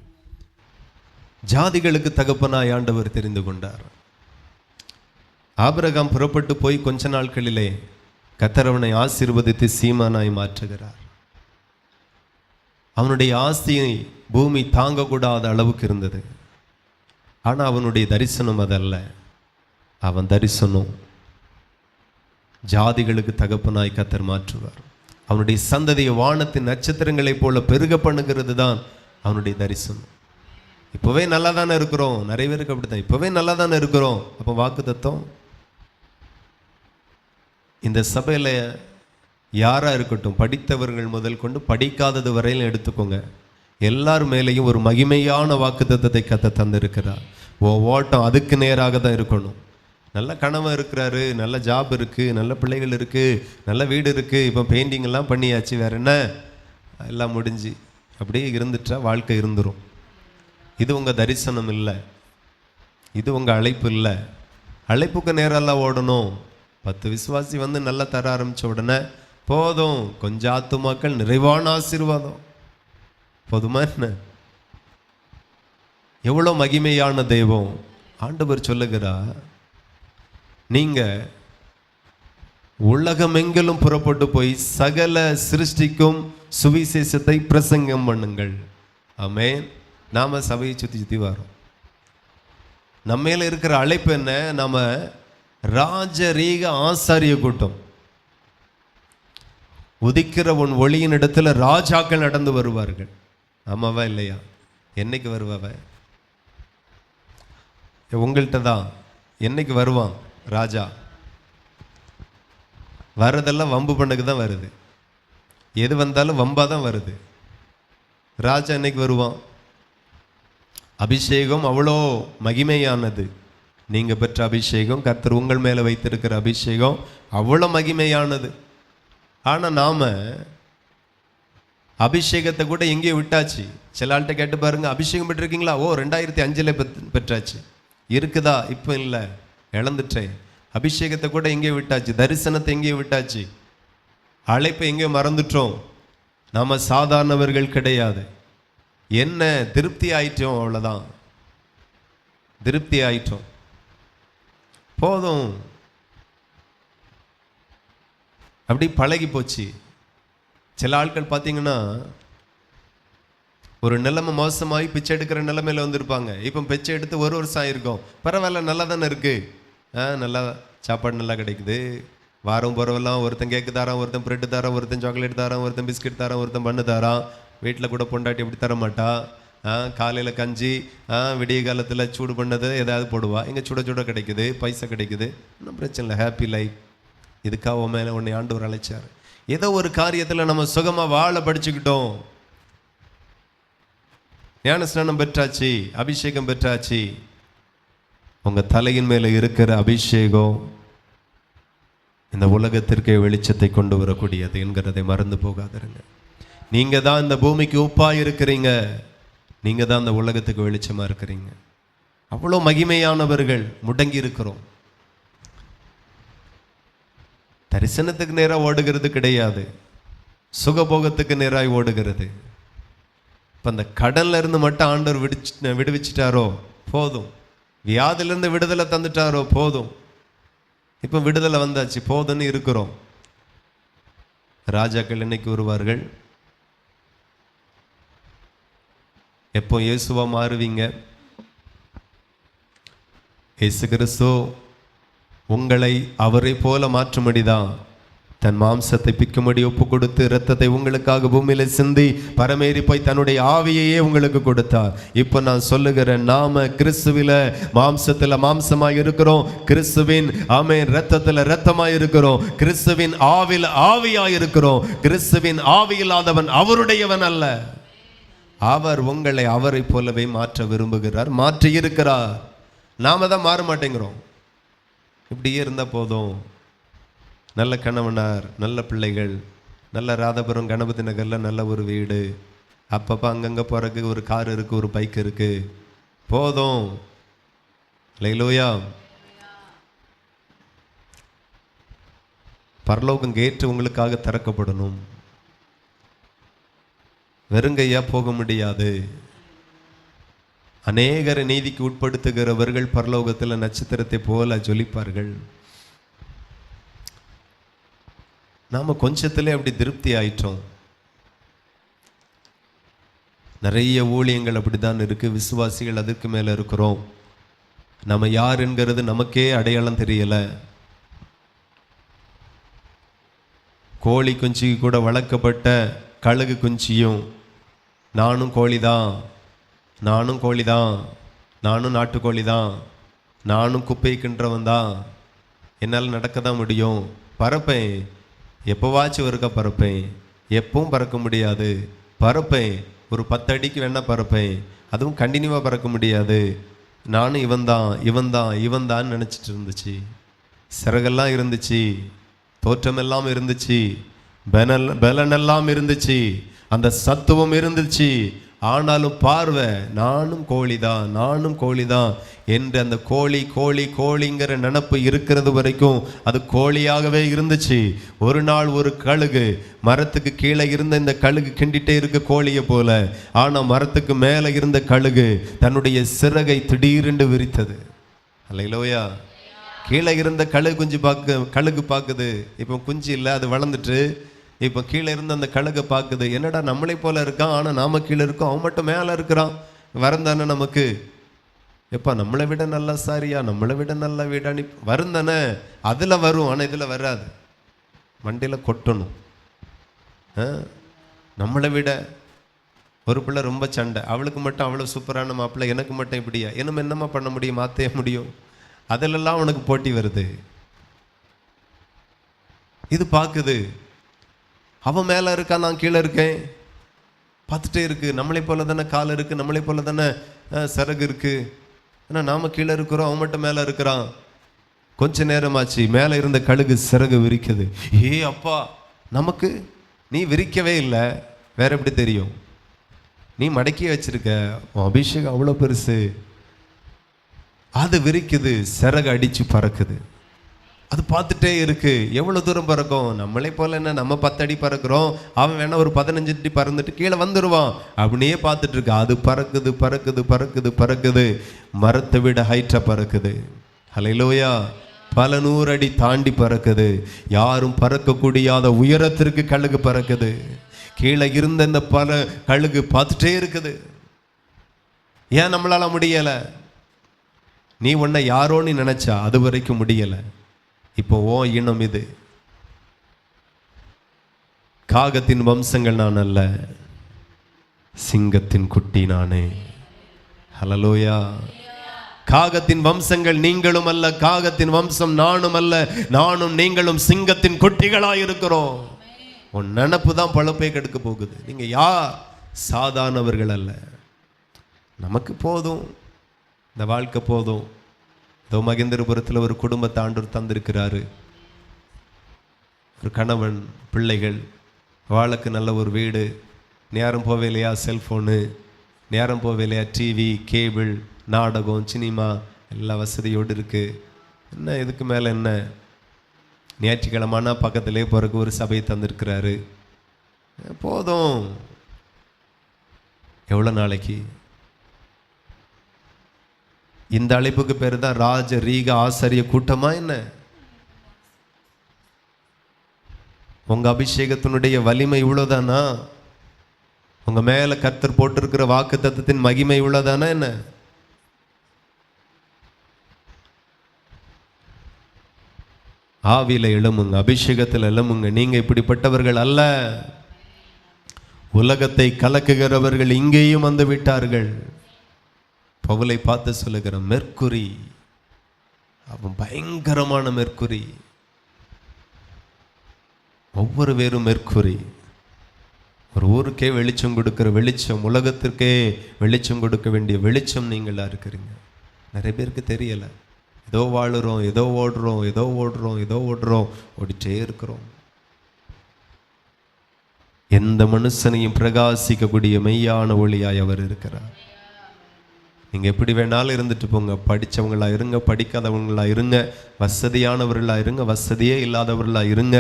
ஜாதிகளுக்கு தகப்பனாய் ஆண்டவர் தெரிந்து கொண்டார். ஆபிரகாம் புறப்பட்டு போய் கொஞ்ச நாட்களிலே கர்த்தர் அவனை ஆசீர்வதித்து சீமானாய் மாற்றுகிறார். அவனுடைய ஆஸ்தியை பூமி தாங்கக்கூடாத அளவுக்கு இருந்தது. ஆனால் அவனுடைய தரிசனம் அதல்ல. அவன் தரிசனம் ஜாதிகளுக்கு தகப்பனாய் கர்த்தர் மாற்றுவார். அவனுடைய சந்ததியை வானத்தின் நட்சத்திரங்களைப் போல பெருக பண்ணுகிறது தான் அவனுடைய தரிசனம். இப்போவே நல்லா தானே இருக்கிறோம். நிறைய பேருக்கு அப்படித்தான். இப்போவே நல்லா தானே இருக்கிறோம். அப்போ வாக்குத்தத்தம் இந்த சபையில் யாராக இருக்கட்டும், படித்தவர்கள் முதல் கொண்டு படிக்காதது வரையிலும் எடுத்துக்கோங்க, எல்லார் மேலேயும் ஒரு மகிமையான வாக்குத்தத்தத்தை கர்த்தர் தந்திருக்கிறார். ஓட்டம் அதுக்கு நேராக தான் இருக்கணும். நல்ல கணவன் இருக்கிறாரு, நல்ல ஜாப் இருக்குது, நல்ல பிள்ளைகள் இருக்குது, நல்ல வீடு இருக்குது, இப்போ பெயிண்டிங்கெல்லாம் பண்ணியாச்சு, வேற என்ன, எல்லாம் முடிஞ்சு அப்படியே இருந்துட்டா வாழ்க்கை இருந்துடும். இது உங்கள் தரிசனம் இல்லை, இது உங்கள் அழைப்பு இல்லை. அழைப்புக்கு நேரெல்லாம் ஓடணும். 10 விசுவாசி வந்து நல்லா தர ஆரம்பித்த உடனே போதும், கொஞ்சம் ஆத்துமாக்கள், நிறைவான ஆசீர்வாதம் போதுமா என்ன? எவ்வளோ மகிமையான தெய்வம். ஆண்டவர் சொல்லுகிறார், நீங்க உலகமெங்கிலும் புறப்பட்டு போய் சகல சிருஷ்டிக்கும் சுவிசேஷத்தை பிரசங்கம் பண்ணுங்கள். ஆமென். நாம சபையை சுற்றி சுற்றி வரோம். நம்ம மேல இருக்கிற அழைப்பு என்ன? நாம ராஜரீக ஆசாரிய கூட்டம். உதிக்கிற உன் ஒளியின் இடத்துல ராஜாக்கள் நடந்து வருவார்கள். ஆமாவா இல்லையா? என்னைக்கு வருவாவ? உங்கள்கிட்ட தான். என்னைக்கு வருவான் ராஜா? வர்றதெல்லாம் வம்பு பண்ணுக்கு தான் வருது. எது வந்தாலும் வம்பா தான் வருது. ராஜா என்னைக்கு வருவான்? அபிஷேகம் அவ்வளோ மகிமையானது. நீங்க பெற்ற அபிஷேகம், கர்த்தர் உங்கள் மேல வைத்திருக்கிற அபிஷேகம் அவ்வளோ மகிமையானது. ஆனா நாம அபிஷேகத்தை கூட எங்கேயோ விட்டாச்சு. சில ஆள்கிட்ட கேட்டு பாருங்க, அபிஷேகம் பெற்றிருக்கீங்களா? 2005 பெற்றாச்சு. இருக்குதா? இப்போ இல்லை, இழந்துட்டேன். அபிஷேகத்தை கூட எங்கேயோ விட்டாச்சு, தரிசனத்தை எங்கேயோ விட்டாச்சு, அழைப்பை எங்கேயோ மறந்துட்டோம். நாம சாதாரணவர்கள் கிடையாது. என்ன திருப்தி ஆயிட்டோம், அவ்வளோதான். திருப்தி ஆயிட்டோம், போதும், அப்படி பழகி போச்சு. சில ஆட்கள் பார்த்தீங்கன்னா ஒரு நிலைமை மோசமாகி பிச்சை எடுக்கிற நிலைமையில வந்திருப்பாங்க. இப்போ பிச்சை எடுத்து 1 வருஷம் ஆயிருக்கும். பரவாயில்ல, நல்லா தானே இருக்கு, நல்லா சாப்பாடு நல்லா கிடைக்குது, வாரம் போகிறவெல்லாம் ஒருத்தன் கேக்கு தரான், ஒருத்தன் பிரெட்டு தரான், ஒருத்தன் சாக்லேட் தரான், ஒருத்தன் பிஸ்கட் தரான், ஒருத்தன் பண்ணு தரான். வீட்டில் கூட பொண்டாட்டி எப்படி தர மாட்டா. காலையில் கஞ்சி, விடிய காலத்தில் சூடு பண்ணது ஏதாவது போடுவா. இங்கே சுட சுட கிடைக்குது, பைசா கிடைக்குது, ஒன்றும் பிரச்சனை இல்லை, ஹாப்பி லைஃப். இதுக்காக மேலே உன்னை ஆண்டவர் அழைச்சார். ஏதோ ஒரு காரியத்தில் நம்ம சுகமாக வாழ படிச்சுக்கிட்டோம். ஞான ஸ்நானம் பெற்றாச்சு, அபிஷேகம் பெற்றாச்சு. உங்கள் தலையின் மேலே இருக்கிற அபிஷேகம் இந்த உலகத்திற்கே வெளிச்சத்தை கொண்டு வரக்கூடியது என்கிறதை மறந்து போகாதீங்க. நீங்கள் தான் இந்த பூமிக்கு உப்பாக இருக்கிறீங்க. நீங்கள் தான் இந்த உலகத்துக்கு வெளிச்சமாக இருக்கிறீங்க. அவ்வளோ மகிமையானவர்கள் முடங்கி இருக்கிறோம். தரிசனத்துக்கு நேராக ஓடுகிறது கிடையாது, சுகபோகத்துக்கு நேராக ஓடுகிறது. இப்போ அந்த கடல்ல இருந்து மட்டும் ஆண்டவர் விடுவிச்சிட்டாரோ போதும், வியாதிலிருந்து விடுதலை தந்துட்டாரோ போதும். இப்போ விடுதலை வந்தாச்சு, போதும்னு இருக்கிறோம். ராஜாக்கள் இன்னைக்கு வருவார்கள். எப்போ இயேசுவா மாறுவீங்க? இயேசு கிறிஸ்து உங்களை அவரை போல மாற்றும்படிதான் தன் மாம்சத்தை பிக்கும்படி ஒப்பு கொடுத்து இரத்தத்தை உங்களுக்காக பூமியில சிந்தி பரமேறி போய் தன்னுடைய ஆவியையே உங்களுக்கு கொடுத்தார். இப்போ நான் சொல்லுகிறேன், நாம கிறிஸ்துவில மாம்சத்துல மாம்சமாய் இருக்கிறோம், கிறிஸ்துவின் இரத்தத்துல இரத்தமாய் இருக்கிறோம், கிறிஸ்துவின் ஆவில ஆவியாய் இருக்கிறோம். கிறிஸ்துவின் ஆவியில்லாதவன் அவருடையவன் அல்ல. அவர் உங்களை அவரை போலவே மாற்ற விரும்புகிறார், மாற்றி இருக்கிறார். நாம தான் மாற மாட்டேங்கிறோம். இப்படியே இருந்தால் போதும், நல்ல கணவனார், நல்ல பிள்ளைகள், நல்ல ராதாபுரம் கணபதி நகரில் நல்ல ஒரு வீடு, அப்பப்போ அங்கங்கே போகிறதுக்கு ஒரு கார் இருக்குது, ஒரு பைக் இருக்குது, போதும். அல்லேலூயா. பரலோகம் கேட்டு உங்களுக்காக திறக்கப்படணும். வெறுங்கையா போக முடியாது. அநேகரை நீதிக்கு உட்படுத்துகிறவர்கள் பரலோகத்தில் நட்சத்திரத்தை போல ஜொலிப்பார்கள். நாம கொஞ்சத்திலே அப்படி திருப்தி ஆயிட்டோம். நிறைய ஊழியங்கள் அப்படித்தான் இருக்கு. விசுவாசிகள் அதுக்கு மேல இருக்கிறோம். நம்ம யார் என்கிறது நமக்கே அடையாளம் தெரியல. கோழி குஞ்சுக்கு கூட வளர்க்கப்பட்ட கழுகு குஞ்சியும் நானும் கோழிதான், நானும் கோழிதான், நானும் நாட்டுக்கோழி தான், நானும் குப்பை கின்றவன் தான், என்னால் நடக்க தான் முடியும், பறப்பேன், எப்போவாச்சும் ஒருக்கா பறப்பேன், எப்பவும் பறக்க முடியாது, பறப்பேன், ஒரு 10 அடிக்கு வேணா பறப்பேன், அதுவும் கண்டினியூவாக பறக்க முடியாது, நானும் இவன் தான் நினச்சிட்டு இருந்துச்சு. சிறகெல்லாம் இருந்துச்சு, தோற்றமெல்லாம் இருந்துச்சு, பலனெல்லாம் இருந்துச்சு, அந்த சத்துவம் இருந்துச்சு. ஆனாலும் பார்வை நானும் கோழிதான் என்று அந்த கோழிங்கிற நினப்பு இருக்கிறது வரைக்கும் அது கோழியாகவே இருந்துச்சு. ஒரு நாள் ஒரு கழுகு, மரத்துக்கு கீழே இருந்த இந்த கழுகு கிண்டிட்டே இருக்க கோழியை போல, ஆனால் மரத்துக்கு மேலே இருந்த கழுகு தன்னுடைய சிறகை திடீரென்று விரித்தது. அல்லேலூயா. கீழே இருந்த கழுகு பார்க்குது, இப்போ குஞ்சு இல்லை, அது வளர்ந்துட்டு இப்போ கீழே இருந்த அந்த கழுகை பார்க்குது, என்னடா நம்மளை போல இருக்கான், ஆனால் நாம கீழே இருக்கோம், அவன் மட்டும் மேலே இருக்கிறான், வரும் நமக்கு, எப்பா நம்மளை விட நல்லா சாரியா, நம்மளை விட நல்லா வீடானி வரும் தானே, அதில் வரும், ஆனால் இதில் வராது, மண்டியில் கொட்டணும். நம்மளை விட ஒரு பிள்ளை ரொம்ப சண்டை, அவளுக்கு மட்டும் அவ்வளோ சூப்பரான மாப்பிள்ளை, எனக்கு மட்டும் இப்படியா, இன்னும் என்னம்மா பண்ண முடியும், மாற்ற முடியும், அதிலெல்லாம் உனக்கு போட்டி வருது. இது பார்க்குது, அவன் மேலே இருக்கான், நான் கீழே இருக்கேன், பார்த்துட்டே இருக்கு. நம்மளை போல தானே கால் இருக்குது, நம்மளை போல தானே சிறகு இருக்குது, ஆனால் நாம் கீழே இருக்கிறோம், அவன் மட்டும் மேலே இருக்கிறான். கொஞ்ச நேரமாச்சு, மேலே இருந்த கழுகு சிறகு விரிக்குது. ஏ அப்பா, நமக்கு நீ விரிக்கவே இல்லை, வேற எப்படி தெரியும், நீ மடக்கி வச்சிருக்க, உன் அபிஷேகம் அவ்வளோ பெருசு. அது விரிக்குது, சிறகு அடிச்சு பறக்குது. அது பார்த்துட்டே இருக்கு, எவ்வளோ தூரம் பறக்கும், நம்மளே போல என்ன, நம்ம 10 அடி பறக்கிறோம், அவன் வேணா ஒரு 15 அடி பறந்துட்டு கீழே வந்துடுவான், அப்படியே பார்த்துட்டு இருக்கு. அது பறக்குது, மரத்தை விட ஹைட்டா பறக்குது. ஹல்லேலூயா. பல 100 அடி தாண்டி பறக்குது. யாரும் பறக்கக்கூடியாத உயரத்திற்கு கழுகு பறக்குது. கீழே இருந்த இந்த பல கழுகு பார்த்துட்டே இருக்குது. ஏன் நம்மளால முடியலை? நீ உன்னை யாரோன்னு நினைச்சா அது வரைக்கும் முடியலை. இப்போ ஓ இனம் இது. காகத்தின் வம்சங்கள் நான் அல்ல, சிங்கத்தின் குட்டி நானே. ஹல்லேலூயா. காகத்தின் வம்சங்கள் நீங்களும் அல்ல, காகத்தின் வம்சம் நானும் அல்ல, நானும் நீங்களும் சிங்கத்தின் குட்டிகளாக இருக்கிறோம். உன் நினப்பு தான் பழப்பை கெடுக்க போகுது. நீங்க யார்? சாதாரணவர்கள் அல்ல. நமக்கு போதும், இந்த வாழ்க்கை போதும். இதோ மகேந்திரபுரத்தில் ஒரு குடும்பத்தை ஆண்டவர் தந்திருக்கிறாரு. ஒரு கணவன், பிள்ளைகள், வாழக்கு நல்ல ஒரு வீடு, நேரம் போவேலையா செல்ஃபோனு, நேரம் போவேலையா டிவி, கேபிள், நாடகம், சினிமா, எல்லா வசதியோடு இருக்குது. என்ன இதுக்கு மேலே என்ன? ஞாயிற்றுக்கிழமைனா பக்கத்திலே போகிறக்கு ஒரு சபையை தந்திருக்கிறாரு. போதும். எவ்வளோ நாளைக்கு? இந்த அழைப்புக்கு பேர் தான் ராஜ ரீக ஆசாரிய கூட்டமா என்ன? உங்க அபிஷேகத்தினுடைய வலிமை இவ்வளவுதானா? உங்க மேல கர்த்தர் போட்டிருக்கிற வாக்குத்தத்தத்தின் மகிமை இவ்வளவுதானா என்ன? ஆவியில எழுமுங்க, அபிஷேகத்தில் எழுமுங்க. நீங்க இப்படிப்பட்டவர்கள் அல்ல. உலகத்தை கலக்குகிறவர்கள் இங்கேயும் வந்து விட்டார்கள். பவுலை பார்த்து சொல்லுகிற மெர்க்குரி, அவன் பயங்கரமான மெர்க்குரி. ஒவ்வொரு பேரும் மெர்க்குரி. ஒரு ஊருக்கே வெளிச்சம் கொடுக்கிற வெளிச்சம், உலகத்திற்கே வெளிச்சம் கொடுக்க வேண்டிய வெளிச்சம் நீங்களா இருக்கிறீங்க. நிறைய பேருக்கு தெரியலை. ஏதோ வாழுறோம், ஏதோ ஓடுறோம், ஓடிட்டே இருக்கிறோம். எந்த மனுஷனையும் பிரகாசிக்கக்கூடிய மெய்யான ஒளியாய் அவர் இருக்கிறார். நீங்க எப்படி வேணாலும் இருந்துட்டு போங்க, படிச்சவங்களா இருங்க, படிக்காதவங்களா இருங்க, வசதியானவர்களா இருங்க, வசதியே இல்லாதவர்களா இருங்க,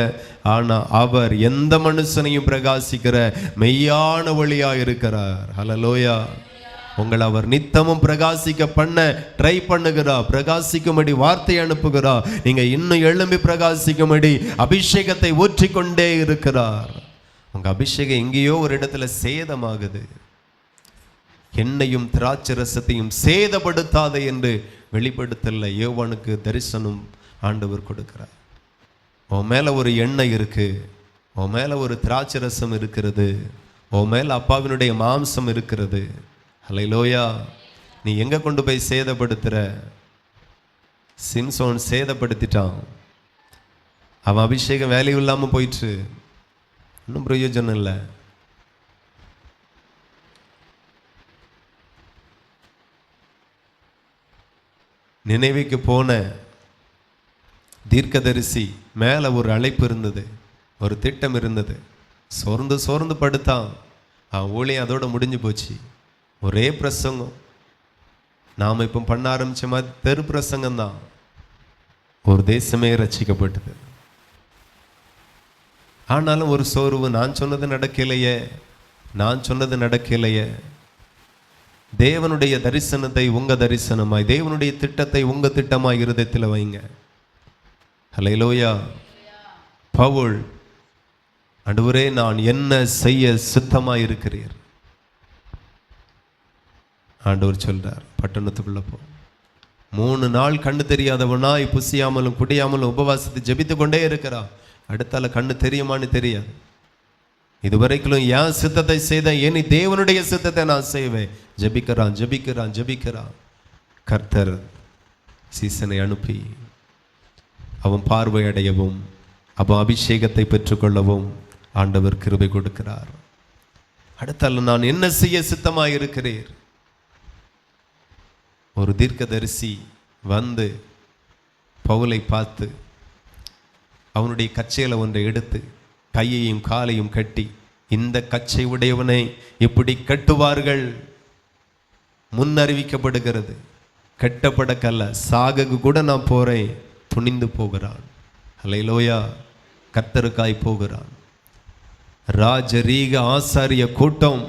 ஆனா அவர் எந்த மனுஷனையும் பிரகாசிக்கிற மெய்யான ஒளியா இருக்கிறார். ஹல்லேலூயா. உங்களை அவர் நித்தமும் பிரகாசிக்க பண்ண ட்ரை பண்ணுகிறார். பிரகாசிக்கும்படி வார்த்தை அனுப்புகிறார். நீங்க இன்னும் எழும்பி பிரகாசிக்கும்படி அபிஷேகத்தை ஊற்றிக்கொண்டே இருக்கிறார். உங்க அபிஷேகம் எங்கேயோ ஒரு இடத்துல சேதமாகுது. எண்ணெயும் திராட்சை ரசத்தையும் சேதப்படுத்தாதே என்று வெளிப்படுத்தல யோவானுக்கு தரிசனம் ஆண்டவர் கொடுக்கிறார். உன் மேல ஒரு எண்ணெய் இருக்கு, உன் மேல ஒரு திராட்சை ரசம் இருக்கிறது, உன் மேல அப்பாவினுடைய மாம்சம் இருக்கிறது. ஹல்லேலூயா. நீ எங்க கொண்டு போய் சேதப்படுத்துற? சிம்சோன் சேதப்படுத்திட்டான். அவன் அபிஷேகம் வேல்யூ இல்லாம போயிட்டு இன்னும் பிரயோஜனம் இல்லை. நினைவுக்கு போன தீர்க்கதரிசி மேலே ஒரு அழைப்பு இருந்தது, ஒரு திட்டம் இருந்தது. சோர்ந்து படுத்தான். அவன் ஊழியம் அதோட முடிஞ்சு போச்சு. ஒரே பிரசங்கம். நாம் இப்போ பண்ண ஆரம்பிச்ச மாதிரி தெரு பிரசங்கம் தான். ஒரு தேசமே ரட்சிக்கப்பட்டது. ஆனாலும் ஒரு சோர்வு, நான் சொன்னது நடக்கலையே. தேவனுடைய தரிசனத்தை உங்க தரிசனமாய், தேவனுடைய திட்டத்தை உங்க திட்டமாய் இருதயத்தில் வைங்க. ஹல்லேலூயா. பவுல், ஆண்டவரே நான் என்ன செய்ய சித்தமாய் இருக்கிறீர்? ஆண்டவர் சொல்றார், பட்டணத்துக்குள்ள போ. 3 நாள் கண்ணு தெரியாதவனாய் புசியாமலும் குடியாமலும் உபவாசத்தை ஜெபித்து கொண்டே இருக்கிறான். அடுத்தால கண்ணு தெரியுமான்னு தெரியாது. இதுவரைக்கும் என் சித்தத்தை செய்தேன், இனி தேவனுடைய சித்தத்தை நான் செய்வேன். ஜெபிக்கிறான். கர்த்தர் சீசனை அனுப்பி அவன் பார்வை அடையவும் அவன் அபிஷேகத்தை பெற்றுக்கொள்ளவும் ஆண்டவர் கிருபை கொடுக்கிறார். அடுத்தால நான் என்ன செய்ய சித்தமாக இருக்கிறீர்? ஒரு தீர்க்கதரிசி வந்து பவுலை பார்த்து அவனுடைய கச்சையில ஒன்றை எடுத்து கையையும் காலையும் கட்டி, இந்த கச்சை உடையவனை இப்படி கட்டுவார்கள் முன்னறிவிக்கப்படுகிறது. கட்டப்படக்கல்ல, சாகக்கு கூட நான் போறேன். துணிந்து போகிறான். ஹல்லேலூயா. கர்த்தருக்காய் போகிறான். ராஜரீக ஆசாரிய கூட்டம்,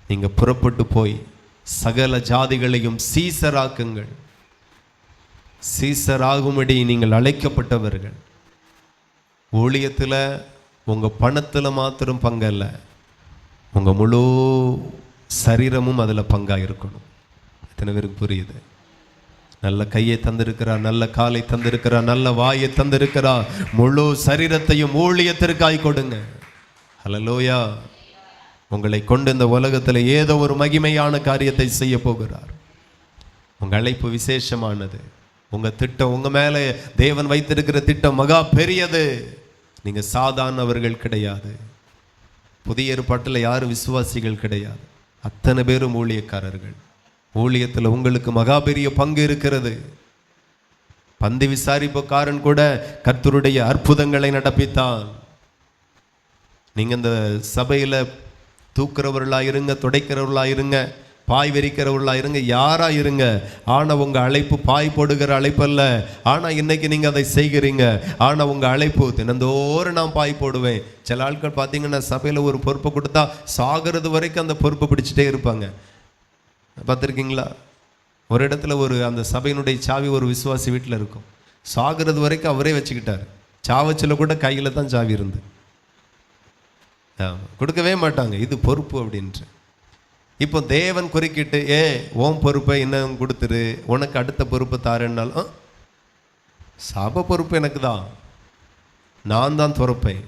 நீங்க புறப்பட்டு போய் சகல ஜாதிகளையும் சீசராக்குங்கள். சீசராகும்படி நீங்கள் அழைக்கப்பட்டவர்கள். ஊழியத்தில் உங்க பணத்தில் மாத்திரம் பங்கல்ல, உங்க முழு சரீரமும் அதில் பங்காக இருக்கணும். எத்தனை பேருக்கு புரியுது? நல்ல கையை தந்திருக்கிறார், நல்ல காலை தந்திருக்கிறார், நல்ல வாயை தந்திருக்கிறார். முழு சரீரத்தையும் ஊழியத்திற்காய் கொடுங்க. ஹல்லேலூயா. உங்களை கொண்டு இந்த உலகத்தில் ஏதோ ஒரு மகிமையான காரியத்தை செய்ய போகிறார். உங்க அழைப்பு விசேஷமானது. உங்க திட்டம், உங்க மேல தேவன் வைத்திருக்கிற திட்டம் மகா பெரியது. நீங்க சாதாரணவர்கள் கிடையாது. புதிய ஏற்பாட்டில் யாரும் விசுவாசிகள் கிடையாது. அத்தனை பேரும் ஊழியக்காரர்கள். ஊழியத்தில் உங்களுக்கு மகா பெரிய பங்கு இருக்கிறது. பந்தி விசாரிப்புக்காரன் கூட கர்த்தருடைய அற்புதங்களை நடப்பித்தான். நீங்க இந்த சபையில தூக்குறவர்களா இருங்க, துடைக்கிறவர்களா இருங்க, பாய் விரிக்கிறவர்களா இருங்க, யாரா இருங்க, ஆனா உங்க அழைப்பு பாய் போடுகிற அழைப்பு அல்ல. ஆனா இன்னைக்கு நீங்க அதை செய்கிறீங்க. ஆனா உங்க அழைப்பு தினந்தோறும் நான் பாய் போடுவேன். சில ஆட்கள் பார்த்தீங்கன்னா சபையில ஒரு பொறுப்பை கொடுத்தா சாகிறது வரைக்கும் அந்த பொறுப்பை பிடிச்சிட்டே இருப்பாங்க. பார்த்துருக்கீங்களா? ஒரு இடத்துல அந்த சபையினுடைய சாவி ஒரு விசுவாசி வீட்டில் இருக்கும். சாகிறது வரைக்கும் அவரே வச்சுக்கிட்டார். சாவச்சில கூட கையில் தான் சாவி இருந்து கொடுக்கவே மாட்டாங்க. இது பொறுப்பு அப்படின்ட்டு. இப்போ தேவன் குறுக்கிட்டு, ஓம் பொறுப்பை என்ன கொடுத்துரு, உனக்கு அடுத்த பொறுப்பை தாரேன்னாலும் சபை பொறுப்பு எனக்கு தான், நான் தான் துறப்பேன்.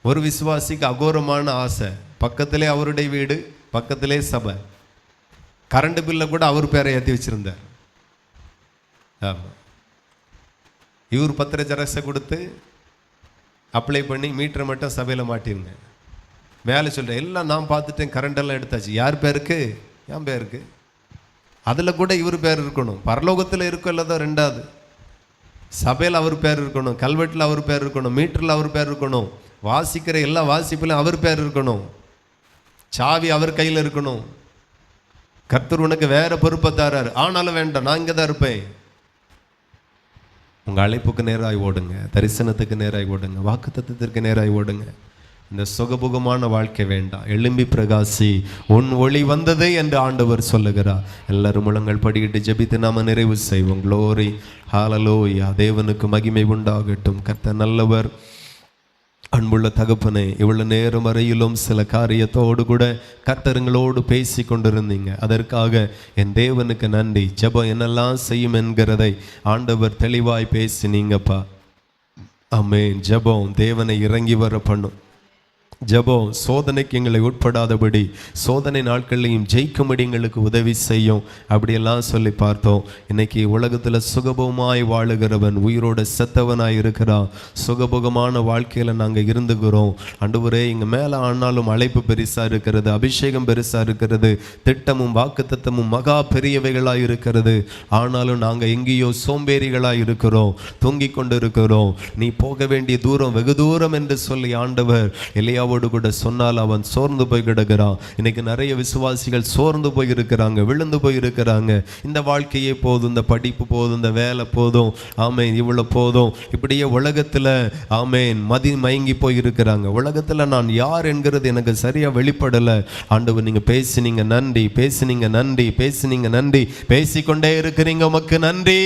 ஒரு விசுவாசிக்கு அகோரமான ஆசை. பக்கத்திலே அவருடைய வீடு, பக்கத்திலே சபை. கரண்ட் பில்லை கூட அவர் பேரை ஏற்றி வச்சிருந்தார். ஆமாம். இவர் பத்திர ஜெராக்ஸை கொடுத்து அப்ளை பண்ணி மீட்டரை மட்டும் சபையில் மாட்டிருங்க. வேலை சொல்கிறேன், எல்லாம் நான் பார்த்துட்டேன், கரண்டெல்லாம் எடுத்தாச்சு. யார் பேருக்கு? என் பேருக்கு. அதில் கூட இவர் பேர் இருக்கணும். பரலோகத்தில் இருக்கல தான் ரெண்டாவது. சபையில் அவர் பேர் இருக்கணும், கல்வெட்டில் அவர் பேர் இருக்கணும், மீட்டரில் அவர் பேர் இருக்கணும், வாசிக்கிற எல்லா வாசிப்பிலும் அவர் பேர் இருக்கணும், சாவி அவர் கையில் இருக்கணும். கர்த்தர் உனக்கு வேற பொறுப்பை தரார், ஆனாலும் வேண்டாம், நான் இங்கே தான் இருப்பேன். உங்கள் அழைப்புக்கு நேராய் ஓடுங்க, தரிசனத்துக்கு நேராய் ஓடுங்க, வாக்குத்தத்தத்திற்கு நேராய் ஓடுங்க. இந்த சுகபுகமான வாழ்க்கை வேண்டாம். எழும்பி பிரகாசி, உன் ஒளி வந்தது என்று ஆண்டவர் சொல்லுகிறார். எல்லாரும் முழங்கள் படிக்கிட்டு ஜெபித்து நாம நிறைவு செய்வோம். க்ளோரி, ஹalleluya. தேவனுக்கு மகிமை உண்டாகட்டும். கர்த்தர் நல்லவர். அன்புள்ள தகப்பனே, இவ்வளவு நேரம் வரையிலும் சில காரியத்தோடு கூட கர்த்தருங்களோடு பேசி கொண்டிருந்தீங்க. அதற்காக என் தேவனுக்கு நன்றி. ஜெபம் என்னெல்லாம் செய்யும் என்கிறதை ஆண்டவர் தெளிவாய் பேசினீங்கப்பா. ஆமென். ஜெபம் தேவனை இறங்கி வர பண்ணும். ஜெபம் சோதனைக்கு எங்களை உட்படாதபடி சோதனை நாட்களையும் ஜெயிக்கும்படி எங்களுக்கு உதவி செய்யும். அப்படியெல்லாம் சொல்லி பார்த்தோம். இன்னைக்கு உலகத்தில் சுகபோகமாய் வாழுகிறவன் உயிரோட செத்தவனாய் இருக்கிறான். சுகபோகமான வாழ்க்கையில் நாங்கள் இருந்துக்கிறோம். ஆண்டவரே, எங்கள் மேலே ஆனாலும் அழைப்பு பெருசாக இருக்கிறது, அபிஷேகம் பெருசாக இருக்கிறது, திட்டமும் வாக்குத்தத்தமும் மகா பெரியவைகளாக இருக்கிறது. ஆனாலும் நாங்கள் எங்கேயோ சோம்பேறிகளாக இருக்கிறோம், தூங்கி கொண்டு இருக்கிறோம். நீ போக வேண்டிய தூரம் வெகு தூரம் என்று சொல்லி ஆண்டவர் எலியாவோடு கூட சொன்னால் அவன் சோர்ந்து போய் கிடக்கிறான். இன்னைக்கு நிறைய விசுவாசிகள் சோர்ந்து போய் இருக்கிறாங்க, விழுந்து போய் இருக்கிறாங்க. இந்த வாழ்க்கையே போதும், இந்த படிப்பு போதும், இந்த வேலை போதும், ஆமேன், இவ்வளோ போதும், இப்படியே உலகத்தில் ஆமேன் மயங்கி போய் இருக்கிறாங்க. உலகத்தில் நான் யார் என்கிறது எனக்கு சரியாக வெளிப்படலை. ஆண்டவர், நீங்கள் பேசினீங்க நன்றி, பேசினீங்க நன்றி, பேசினீங்க நன்றி, பேசிக்கொண்டே இருக்கிறீங்க, உமக்கு நன்றி.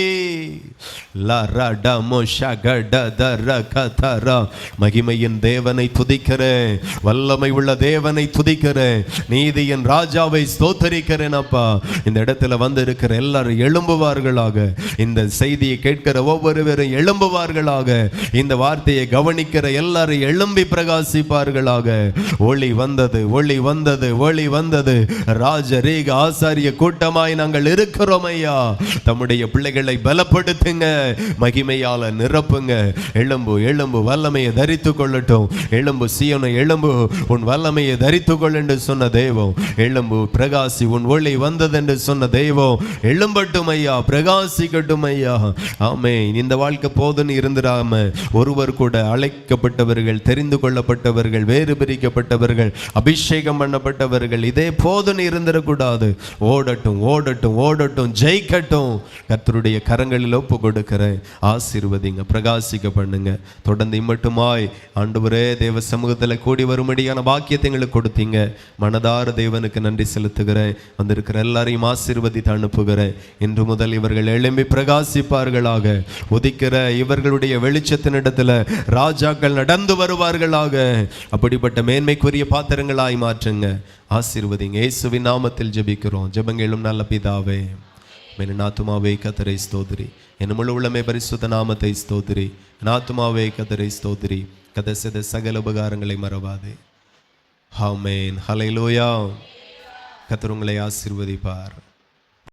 மகிமையின் தேவனை துதிக்கிறேன், வல்லமை உள்ள தேவனை துதிக்கிறேன், நீதியின் ராஜாவை ஸ்தோத்தரிக்கிறேன். அப்பா, இந்த இடத்துல வந்து இருக்கிற எல்லாரும் எழும்புவார்களாக, இந்த செய்தியை கேட்கிற ஒவ்வொருவரும் எழும்புவார்களாக, இந்த வார்த்தையை கவனிக்கிற எல்லாரும் எழும்பி பிரகாசிப்பார்களாக. ஒளி வந்தது, ஒளி வந்தது, ஒளி வந்தது. ராஜரீக ஆசாரிய கூட்டமாய் நாங்கள் இருக்கிறோம் ஐயா. தம்முடைய பிள்ளைகளை பலப்படுத்துங்க, மகிமையால நிரப்புங்க. எழும்பு, எழும்பு, வல்லமையை தரித்து கொள்ளட்டும். எழும்பு சீயோனை, எழும்பு, உன் வல்லமையை தரித்து கொள் என்று சொன்ன தெய்வம். எழும்பு பிரகாசி, உன் ஒளி வந்தது என்று சொன்ன தெய்வம். எழும்பட்டும் ஐயா, பிரகாசிக்கட்டும் ஐயா. ஆமென். இந்த வாழ்க்கை போதுன்னு இருந்துடாம ஒருவர் கூட அழைக்கப்பட்டவர்கள், தெரிந்து கொள்ளப்பட்டவர்கள், வேறு பிரிக்கப்பட்டவர்கள், அபிஷேகம் பண்ணப்பட்டவர்கள், இதே போதுன்னு இருந்துடக்கூடாது. ஓடட்டும், ஓடட்டும், ஓடட்டும், ஜெயிக்கட்டும். கர்த்தருடைய கரங்களில் ஒப்பு கொடுக்கிறேன். ஆசீர்வதிங்க, பிரகாசிக்க பண்ணுங்க. தொடர்ந்து இம்மட்டுமாய் ஆண்டவரே தேவ சமூகத்தில் கூடி வரும்படியான பாக்கியத்தை எங்களுக்கு கொடுத்தீங்க. மனதார தேவனுக்கு நன்றி செலுத்துகிறேன். வந்திருக்கிற எல்லாரையும் ஆசீர்வதித்து அனுப்புகிறேன். இன்று முதல் இவர்கள் எழும்பி பிரகாசிப்பார்களாக. உதிக்கிற இவர்களுடைய வெளிச்சத்தினிடத்தில் ராஜாக்கள் நடந்து வருவார்களாக. அப்படிப்பட்ட மேன்மைக்குரிய பாத்திரங்களாய் மாற்றுங்க. ஆசீர்வதிங்க. இயேசுவின் நாமத்தில் ஜெபிக்கிறோம். ஜெபங்களும் நல்ல பிதாவே. என் ஆத்துமாவே கர்த்தரை ஸ்தோத்திரி, என் முழு உள்ளமே பரிசுத்த நாமத்தை ஸ்தோத்திரி. என் ஆத்துமாவே கர்த்தரை ஸ்தோத்திரி, கர்த்தர் செய்த சகல உபகாரங்களை மறவாதே. ஆமென். ஹல்லேலூயா. கர்த்தர் உங்களை ஆசீர்வதிப்பார்.